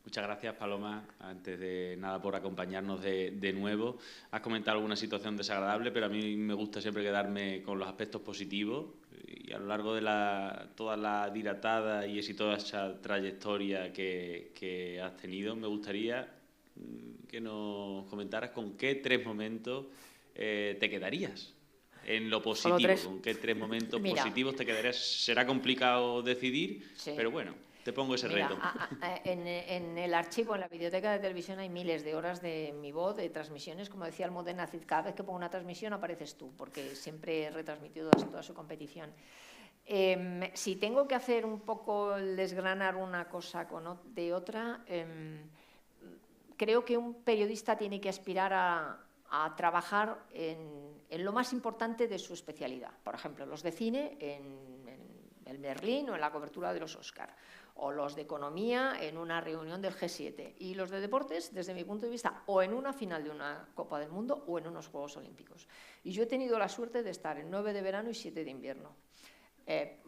Muchas gracias, Paloma, antes de nada por acompañarnos de nuevo. Has comentado alguna situación desagradable, pero a mí me gusta siempre quedarme con los aspectos positivos. Y a lo largo de toda la dilatada y exitosa trayectoria que has tenido, me gustaría que nos comentaras con qué 3 momentos te quedarías en lo positivo. ¿Con qué 3 momentos positivos te quedarías? Será complicado decidir, pero bueno, te pongo ese reto. En el archivo, en la biblioteca de televisión, hay miles de horas de mi voz, de transmisiones. Como decía Almudena Cid, cada vez que pongo una transmisión apareces tú, porque siempre he retransmitido toda su competición. Si tengo que hacer un poco desgranar una cosa de otra, creo que un periodista tiene que aspirar a trabajar en lo más importante de su especialidad. Por ejemplo, los de cine en el Berlín o en la cobertura de los Oscar, o los de economía en una reunión del G7, y los de deportes, desde mi punto de vista, o en una final de una Copa del Mundo o en unos Juegos Olímpicos. Y yo he tenido la suerte de estar en 9 de verano y 7 de invierno,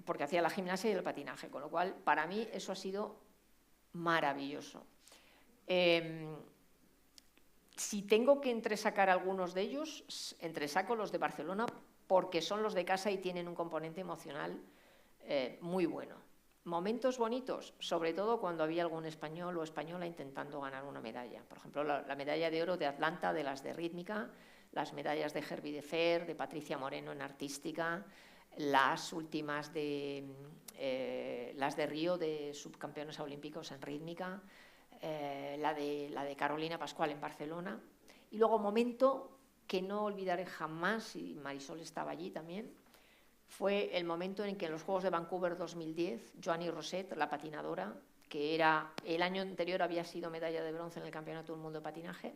porque hacía la gimnasia y el patinaje, con lo cual para mí eso ha sido maravilloso. Si tengo que entresacar algunos de ellos, entresaco los de Barcelona, porque son los de casa y tienen un componente emocional muy bueno. Momentos bonitos, sobre todo cuando había algún español o española intentando ganar una medalla. Por ejemplo, la medalla de oro de Atlanta, de las de rítmica, las medallas de Herbie de Fer, de Patricia Moreno en artística, las últimas las de Río, de subcampeones olímpicos en rítmica, la de Carolina Pascual en Barcelona. Y luego momento que no olvidaré jamás, y Marisol estaba allí también, fue el momento en que en los Juegos de Vancouver 2010, Joanny Roset, la patinadora, que el año anterior había sido medalla de bronce en el Campeonato del Mundo de Patinaje,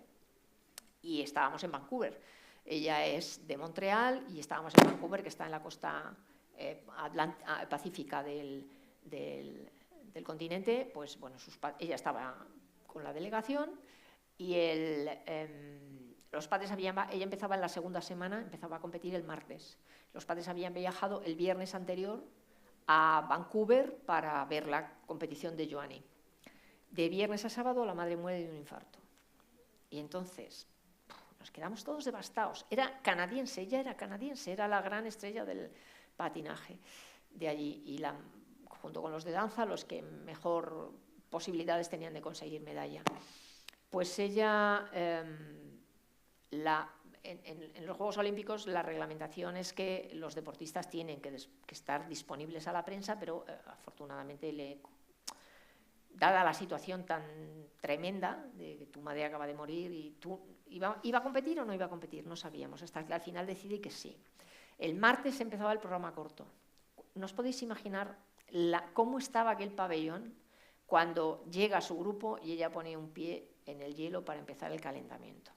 y estábamos en Vancouver. Ella es de Montreal y estábamos en Vancouver, que está en la costa pacífica del continente. Pues bueno, ella estaba con la delegación y los padres ella empezaba en la segunda semana, empezaba a competir el martes. Los padres habían viajado el viernes anterior a Vancouver para ver la competición de Joanny. De viernes a sábado la madre muere de un infarto. Y entonces nos quedamos todos devastados. Era canadiense, ella era canadiense, era la gran estrella del patinaje de allí. Y junto con los de danza, los que mejor posibilidades tenían de conseguir medalla. Pues ella... En los Juegos Olímpicos la reglamentación es que los deportistas tienen que estar disponibles a la prensa, pero afortunadamente, dada la situación tan tremenda de que tu madre acaba de morir y tú iba a competir o no iba a competir, no sabíamos, hasta que al final decidí que sí. El martes empezaba el programa corto. ¿No os podéis imaginar cómo estaba aquel pabellón cuando llega su grupo y ella pone un pie en el hielo para empezar el calentamiento?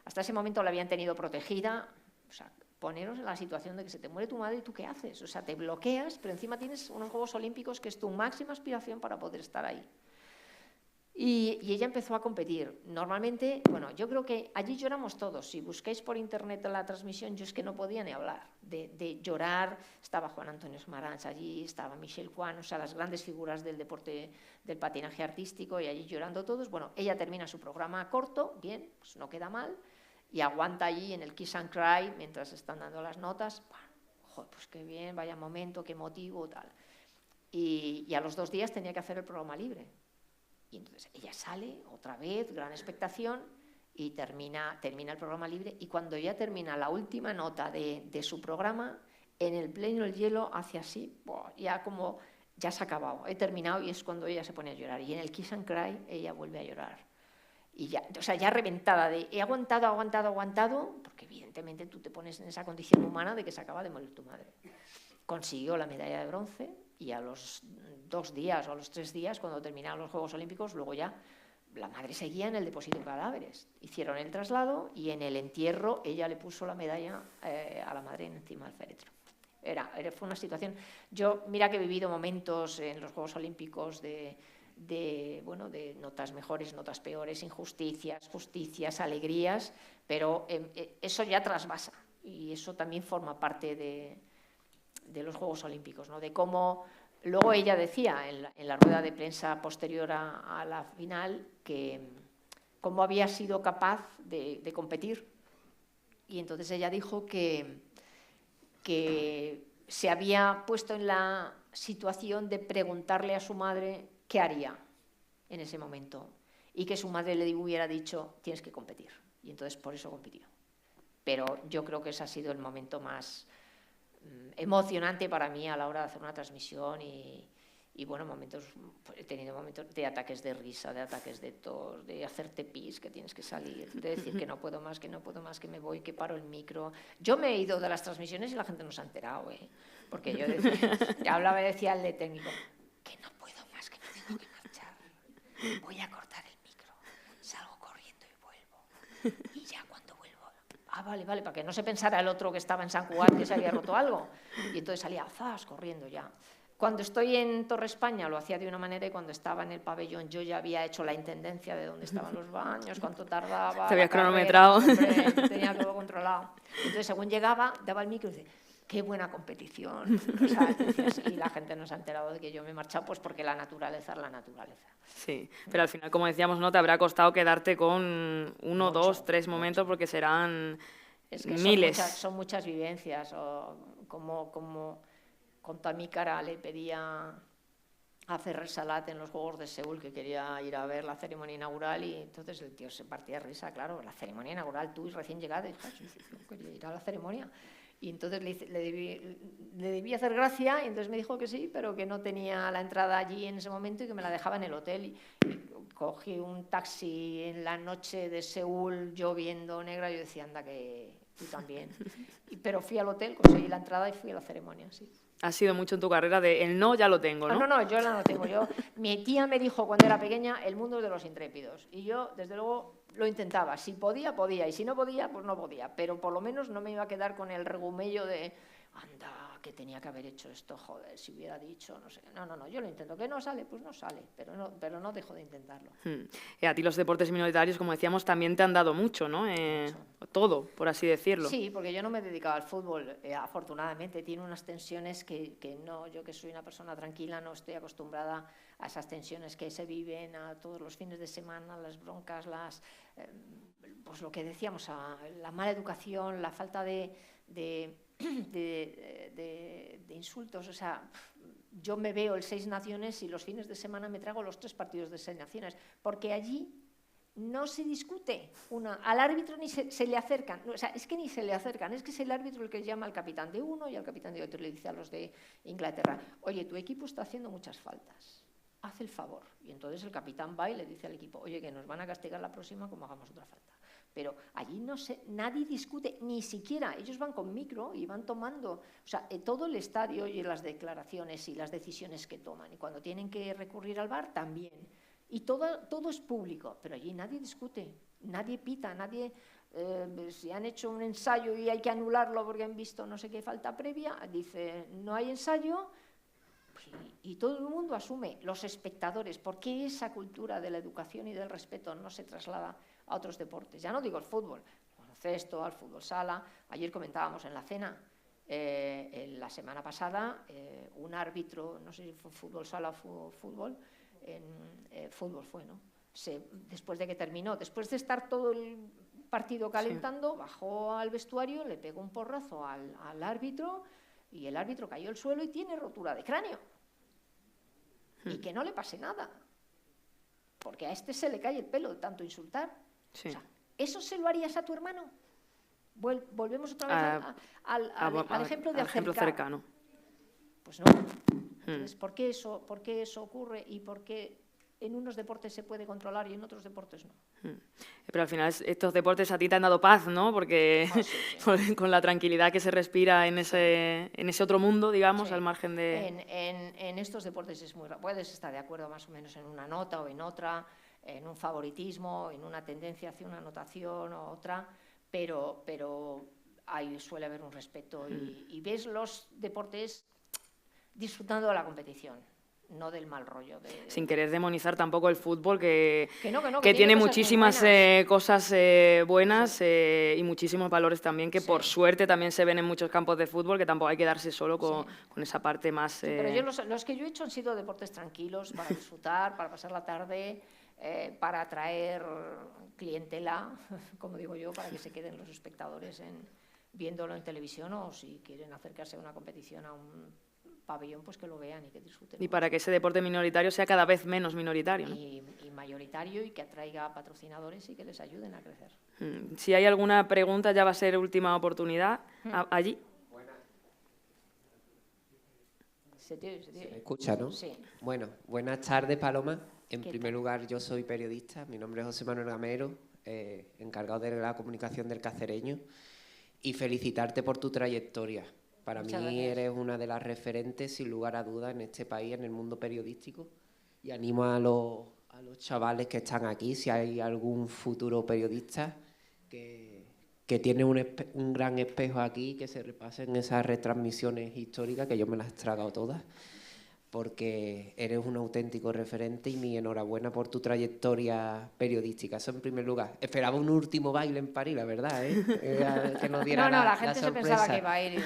Hasta ese momento la habían tenido protegida. O sea, poneros en la situación de que se te muere tu madre y tú ¿qué haces? O sea, te bloqueas, pero encima tienes unos Juegos Olímpicos que es tu máxima aspiración para poder estar ahí. Y ella empezó a competir. Normalmente, bueno, yo creo que allí lloramos todos. Si buscáis por internet la transmisión, yo es que no podía ni hablar de llorar. Estaba Juan Antonio Smarans allí, estaba Michelle Kwan, o sea, las grandes figuras del deporte del patinaje artístico, y allí llorando todos. Bueno, ella termina su programa corto, bien, pues no queda mal, y aguanta allí en el Kiss and Cry mientras están dando las notas. Bueno, joder, pues qué bien, vaya momento, qué motivo, tal. Y a los 2 días tenía que hacer el programa libre. Y entonces ella sale otra vez, gran expectación, y termina el programa libre. Y cuando ya termina la última nota de su programa, en el pleno del hielo hace así, ya como ya se ha acabado, he terminado, y es cuando ella se pone a llorar. Y en el Kiss and Cry ella vuelve a llorar. Y ya, o sea, ya reventada de he aguantado, porque evidentemente tú te pones en esa condición humana de que se acaba de morir tu madre. Consiguió la medalla de bronce y a los 2 días o a los 3 días, cuando terminaron los Juegos Olímpicos, luego ya la madre seguía en el depósito de cadáveres. Hicieron el traslado y en el entierro ella le puso la medalla a la madre encima del féretro. Fue una situación... Yo, mira que he vivido momentos en los Juegos Olímpicos de bueno, de notas mejores, notas peores, injusticias, justicias, alegrías, pero eso ya trasvasa y eso también forma parte de los Juegos Olímpicos, ¿no? De cómo luego ella decía en la rueda de prensa posterior a la final que cómo había sido capaz de competir, y entonces ella dijo que se había puesto en la situación de preguntarle a su madre qué haría en ese momento y que su madre le hubiera dicho tienes que competir, y entonces por eso compitió. Pero yo creo que ese ha sido el momento más emocionante para mí a la hora de hacer una transmisión y bueno, he tenido momentos de ataques de risa, de ataques de tos, de hacerte pis, que tienes que salir, de decir que no puedo más, que me voy, que paro el micro. Yo me he ido de las transmisiones y la gente no se ha enterado, porque yo hablaba y decía al técnico que no puedo más, que me tengo que marchar, voy a cortar el micro, salgo corriendo y vuelvo, y ya cuando vuelvo, vale, para que no se pensara el otro que estaba en San Cugat que se había roto algo, y entonces salía zas corriendo ya. Cuando estoy en Torre España lo hacía de una manera y cuando estaba en el pabellón yo ya había hecho la intendencia de dónde estaban los baños, cuánto tardaba. Te habías cronometrado. Tenía todo controlado. Entonces, según llegaba, daba el micro y decía, qué buena competición. O sea, y la gente no se ha enterado de que yo me he marchado, pues porque la naturaleza es la naturaleza. Sí, pero al final, como decíamos, ¿no? Te habrá costado quedarte con uno, dos, tres momentos porque serán miles. Son muchas vivencias, como con Tamícara le pedía a Ferrer Salat en los Juegos de Seúl que quería ir a ver la ceremonia inaugural y entonces el tío se partía de risa, claro, la ceremonia inaugural, tú recién llegada, yo quería ir a la ceremonia. Y entonces le debí hacer gracia y entonces me dijo que sí, pero que no tenía la entrada allí en ese momento y que me la dejaba en el hotel. Y cogí un taxi en la noche de Seúl lloviendo negra y yo decía, anda que tú también. Pero fui al hotel, conseguí la entrada y fui a la ceremonia, sí. Ha sido mucho en tu carrera de el no ya lo tengo, ¿no? No, yo la no tengo. Mi tía me dijo cuando era pequeña, el mundo es de los intrépidos. Y yo, desde luego, lo intentaba. Si podía, podía. Y si no podía, pues no podía. Pero por lo menos no me iba a quedar con el regumello de, anda, que tenía que haber hecho esto, joder, si hubiera dicho, no sé. No, yo lo intento. Que no sale, pues no sale. Pero no dejo de intentarlo. A ti los deportes minoritarios, como decíamos, también te han dado mucho, ¿no? Todo, por así decirlo. Sí, porque yo no me he dedicado al fútbol, afortunadamente. Tiene unas tensiones que no, yo que soy una persona tranquila, no estoy acostumbrada a esas tensiones que se viven a todos los fines de semana, las broncas, pues lo que decíamos, la mala educación, la falta de insultos. O sea, yo me veo el Seis Naciones y los fines de semana me trago los 3 partidos de Seis Naciones, porque allí no se discute, al árbitro ni se le acercan, o sea, es que ni se le acercan, es que es el árbitro el que llama al capitán de uno y al capitán de otro, le dice a los de Inglaterra, oye, tu equipo está haciendo muchas faltas, haz el favor. Y entonces el capitán va y le dice al equipo, oye, que nos van a castigar la próxima como hagamos otra falta. Pero allí nadie discute, ni siquiera, ellos van con micro y van tomando, o sea, todo el estadio oye las declaraciones y las decisiones que toman, y cuando tienen que recurrir al VAR también. Y todo es público, pero allí nadie discute, nadie pita, nadie, si han hecho un ensayo y hay que anularlo porque han visto no sé qué falta previa, dice, no hay ensayo, y todo el mundo asume, los espectadores. ¿Por qué esa cultura de la educación y del respeto no se traslada a otros deportes? Ya no digo el fútbol, al baloncesto, al fútbol sala. Ayer comentábamos en la cena, la semana pasada, un árbitro, no sé si fue fútbol sala o fútbol, fútbol fue, ¿no? Después de que terminó, después de estar todo el partido calentando, sí, bajó al vestuario, le pegó un porrazo al árbitro y el árbitro cayó al suelo y tiene rotura de cráneo. Y que no le pase nada, porque a este se le cae el pelo de tanto insultar. Sí. O sea, ¿eso se lo harías a tu hermano? Volvemos otra vez al ejemplo de acercar. Ejemplo cercano. Pues no. Entonces, ¿por qué eso ocurre y por qué en unos deportes se puede controlar y en otros deportes no? Pero al final estos deportes a ti te han dado paz, ¿no? Porque sí. Con la tranquilidad que se respira en ese otro mundo, digamos, sí, al margen de... En estos deportes es muy raro. Puedes estar de acuerdo más o menos en una nota o en otra, en un favoritismo, en una tendencia hacia una anotación o otra, pero ahí suele haber un respeto y ves los deportes disfrutando de la competición. no del mal rollo. Sin querer demonizar tampoco el fútbol, que tiene tiene cosas muchísimas cosas buenas sí. y muchísimos valores también, que sí. por suerte también se ven en muchos campos de fútbol, que tampoco hay que darse solo con esa parte más... Sí, pero yo los que yo he hecho han sido deportes tranquilos, para disfrutar, para pasar la tarde, para atraer clientela, como digo yo, para que se queden los espectadores viéndolo en televisión, o si quieren acercarse a una competición, a un pabellón, pues que lo vean y que disfruten. Y para que ese deporte minoritario sea cada vez menos minoritario, ¿no? Y mayoritario, y que atraiga patrocinadores y que les ayuden a crecer. Si hay alguna pregunta, ya va a ser última oportunidad. Allí. Se me escucha, ¿no? Sí. Bueno, buenas tardes, Paloma. En primer lugar, yo soy periodista, mi nombre es José Manuel Gamero, encargado de la comunicación del Cacereño, y felicitarte por tu trayectoria. Para Muchas mí gracias. eres una de las referentes, sin lugar a dudas, en este país, en el mundo periodístico, y animo a los chavales que están aquí, si hay algún futuro periodista que tiene un gran espejo aquí, que se repasen esas retransmisiones históricas, que yo me las he tragado todas, porque eres un auténtico referente, y mi enhorabuena por tu trayectoria periodística. Eso en primer lugar. Esperaba un último baile en París, la verdad, que nos diera la gente se pensaba que iba a ir y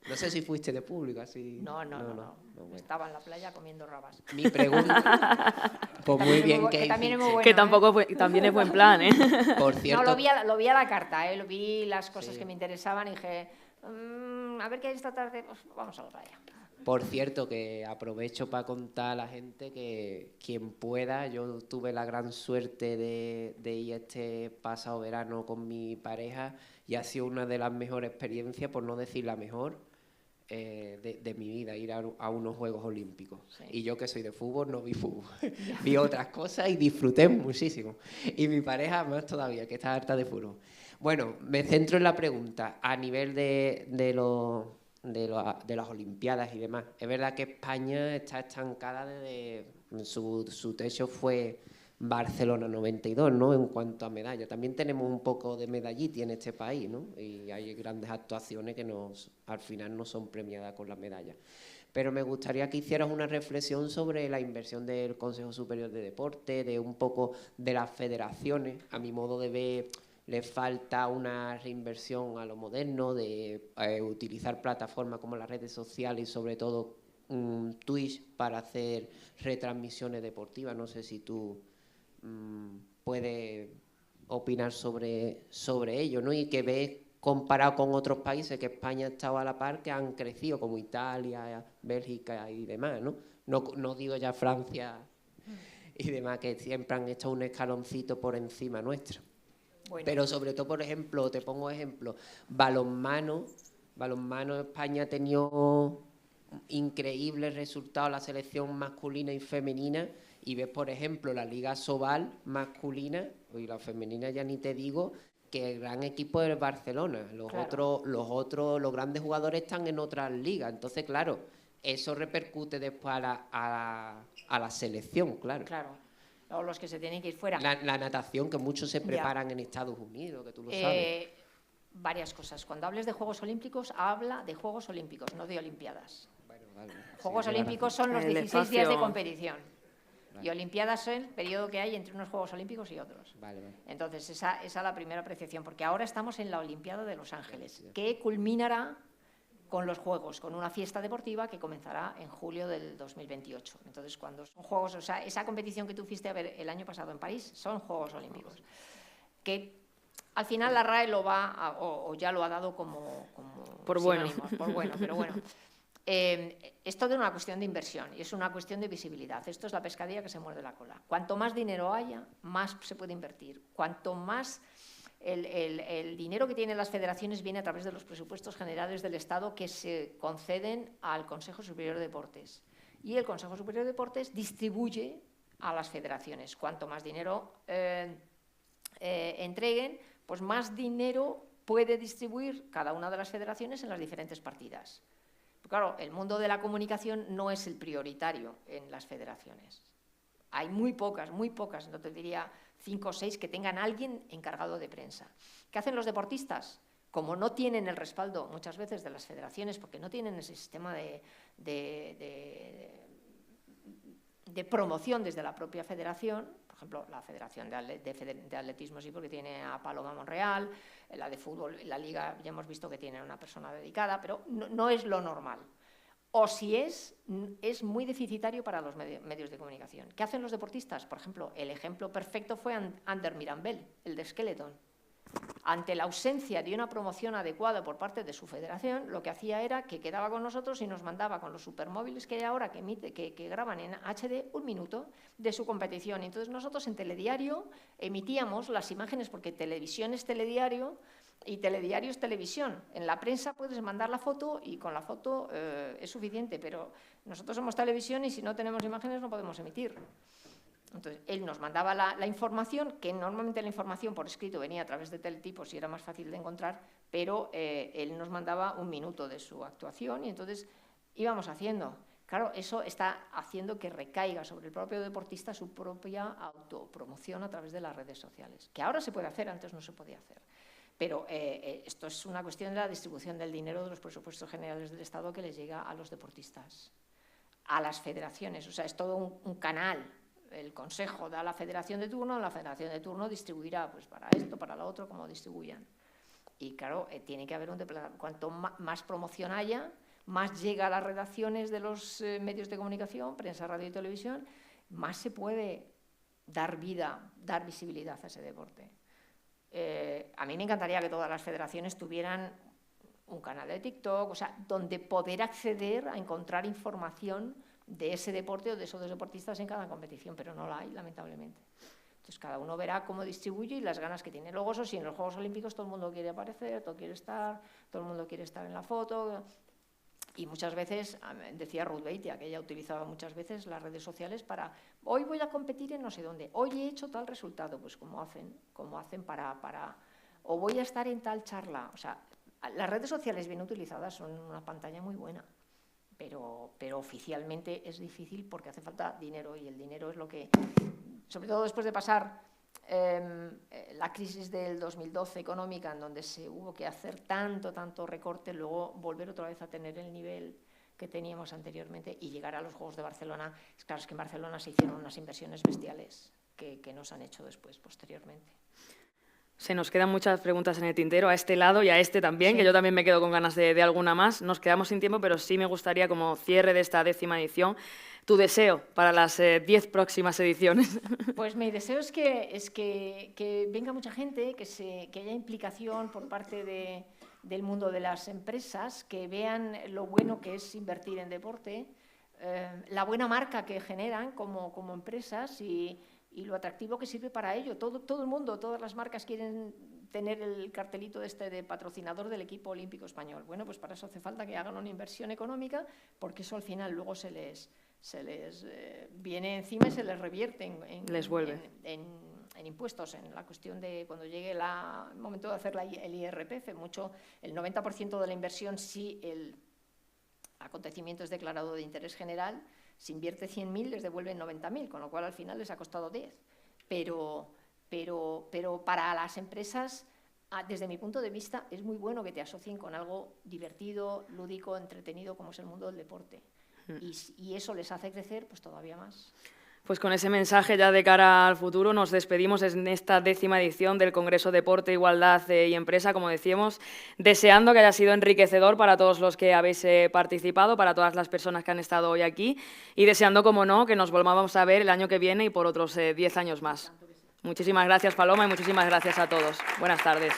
No sé si fuiste de público, así... No. Bueno. Estaba en la playa comiendo rabas. Mi pregunta... Pues muy bien, que también es muy bueno, Que tampoco también es buen plan, ¿eh? Por cierto... No, lo vi a la carta, lo vi las cosas que me interesaban y dije, a ver qué hay esta tarde, pues vamos a la playa. Por cierto, que aprovecho para contar a la gente que quien pueda, yo tuve la gran suerte de ir este pasado verano con mi pareja, y ha sido una de las mejores experiencias, por no decir la mejor, de mi vida, ir a unos Juegos Olímpicos. Sí. Y yo, que soy de fútbol, no vi fútbol. Vi otras cosas y disfruté muchísimo. Y mi pareja más todavía, que está harta de fútbol. Bueno, me centro en la pregunta a nivel de las Olimpiadas y demás. Es verdad que España está estancada desde... Su techo fue Barcelona 92, ¿no? En cuanto a medallas. También tenemos un poco de medallita en este país, ¿no? Y hay grandes actuaciones que al final no son premiadas con las medallas. Pero me gustaría que hicieras una reflexión sobre la inversión del Consejo Superior de Deporte, de un poco de las federaciones. A mi modo de ver, le falta una reinversión a lo moderno, de utilizar plataformas como las redes sociales y sobre todo Twitch para hacer retransmisiones deportivas. No sé si tú puedes opinar sobre ello, ¿no? Y que ves, comparado con otros países, que España ha estado a la par, que han crecido, como Italia, Bélgica y demás, ¿no? No digo ya Francia y demás, que siempre han hecho un escaloncito por encima nuestro. Bueno. Pero sobre todo, por ejemplo, te pongo ejemplo, balonmano, España ha tenido increíbles resultados, la selección masculina y femenina, y ves, por ejemplo, la Liga Sobal masculina, y la femenina ya ni te digo, que el gran equipo es Barcelona. Los grandes jugadores están en otras ligas. Entonces, claro, eso repercute después a la selección, claro. Claro. O los que se tienen que ir fuera. La natación, que muchos se preparan en Estados Unidos, que tú lo sabes. Varias cosas. Cuando hables de Juegos Olímpicos, habla de Juegos Olímpicos, no de Olimpiadas. Bueno, vale. Juegos Olímpicos son los 16 días de competición. Vale. Y Olimpiadas son el periodo que hay entre unos Juegos Olímpicos y otros. Vale. Entonces, esa es la primera apreciación, porque ahora estamos en la Olimpiada de Los Ángeles, que culminará con los Juegos, con una fiesta deportiva que comenzará en julio del 2028. Entonces, cuando son Juegos, o sea, esa competición que tú fuiste a ver el año pasado en París, son Juegos Olímpicos. Que al final la RAE lo va o ya lo ha dado como por bueno. Por bueno, pero bueno. Es toda una cuestión de inversión y es una cuestión de visibilidad. Esto es la pescadilla que se muerde la cola. Cuanto más dinero haya, más se puede invertir. Cuanto más el dinero que tienen las federaciones viene a través de los presupuestos generales del Estado que se conceden al Consejo Superior de Deportes. Y el Consejo Superior de Deportes distribuye a las federaciones. Cuanto más dinero entreguen, pues más dinero puede distribuir cada una de las federaciones en las diferentes partidas. Claro, el mundo de la comunicación no es el prioritario en las federaciones. Hay muy pocas, no te diría 5 o 6, que tengan alguien encargado de prensa. ¿Qué hacen los deportistas? Como no tienen el respaldo muchas veces de las federaciones, porque no tienen ese sistema de de promoción desde la propia federación. Por ejemplo, la Federación de Atletismo sí, porque tiene a Paloma Monreal, la de fútbol, la Liga ya hemos visto que tiene una persona dedicada, pero no es lo normal. O si es muy deficitario para los medios de comunicación. ¿Qué hacen los deportistas? Por ejemplo, el ejemplo perfecto fue Ander Mirambell, el de Skeleton. Ante la ausencia de una promoción adecuada por parte de su federación, lo que hacía era que quedaba con nosotros y nos mandaba con los supermóviles que hay ahora, que graban en HD, 1 minuto de su competición. Entonces nosotros en Telediario emitíamos las imágenes, porque televisión es telediario y telediario es televisión. En la prensa puedes mandar la foto y con la foto es suficiente, pero nosotros somos televisión y si no tenemos imágenes no podemos emitir. Entonces, él nos mandaba la información, que normalmente la información por escrito venía a través de teletipos y era más fácil de encontrar, pero él nos mandaba 1 minuto de su actuación y entonces íbamos haciendo. Claro, eso está haciendo que recaiga sobre el propio deportista su propia autopromoción a través de las redes sociales, que ahora se puede hacer, antes no se podía hacer. Pero esto es una cuestión de la distribución del dinero de los presupuestos generales del Estado que les llega a los deportistas, a las federaciones, o sea, es todo un canal. El Consejo da a la federación de turno distribuirá pues, para esto, para lo otro, como distribuyan. Y claro, tiene que haber cuanto más promoción haya, más llega a las redacciones de los medios de comunicación, prensa, radio y televisión, más se puede dar vida, dar visibilidad a ese deporte. A mí me encantaría que todas las federaciones tuvieran un canal de TikTok, o sea, donde poder acceder a encontrar información de ese deporte o de esos deportistas en cada competición, pero no la hay, lamentablemente. Entonces, cada uno verá cómo distribuye y las ganas que tiene. Luego, eso sí, en los Juegos Olímpicos todo el mundo quiere aparecer, todo el mundo quiere estar en la foto. Y muchas veces, decía Ruth Beitia, que ella utilizaba muchas veces las redes sociales para, hoy voy a competir en no sé dónde, hoy he hecho tal resultado, pues como hacen para o voy a estar en tal charla. O sea, las redes sociales bien utilizadas son una pantalla muy buena. Pero oficialmente es difícil porque hace falta dinero y el dinero es lo que, sobre todo después de pasar la crisis del 2012 económica, en donde se hubo que hacer tanto recorte, luego volver otra vez a tener el nivel que teníamos anteriormente y llegar a los Juegos de Barcelona. Claro, es que en Barcelona se hicieron unas inversiones bestiales que no se han hecho después, posteriormente. Se nos quedan muchas preguntas en el tintero, a este lado y a este también, sí. Que yo también me quedo con ganas de alguna más. Nos quedamos sin tiempo, pero sí me gustaría, como cierre de esta 10ª edición, tu deseo para las 10 próximas ediciones. Pues mi deseo es que venga mucha gente, que haya implicación por parte del mundo de las empresas, que vean lo bueno que es invertir en deporte, la buena marca que generan como empresas y lo atractivo que sirve para ello. Todo el mundo, todas las marcas quieren tener el cartelito de patrocinador del equipo olímpico español. Bueno, pues para eso hace falta que hagan una inversión económica, porque eso al final luego se les viene encima y se les revierte les vuelve en impuestos, en la cuestión de cuando llegue el momento de hacer el IRPF. El 90% de la inversión, si el acontecimiento es declarado de interés general, si invierte 100.000, les devuelven 90.000, con lo cual al final les ha costado 10. Pero para las empresas, desde mi punto de vista, es muy bueno que te asocien con algo divertido, lúdico, entretenido, como es el mundo del deporte. Y eso les hace crecer pues todavía más. Pues con ese mensaje ya de cara al futuro nos despedimos en esta 10ª edición del Congreso Deporte, Igualdad y Empresa, como decíamos, deseando que haya sido enriquecedor para todos los que habéis participado, para todas las personas que han estado hoy aquí y deseando, como no, que nos volvamos a ver el año que viene y por otros 10 años más. Muchísimas gracias, Paloma, y muchísimas gracias a todos. Buenas tardes.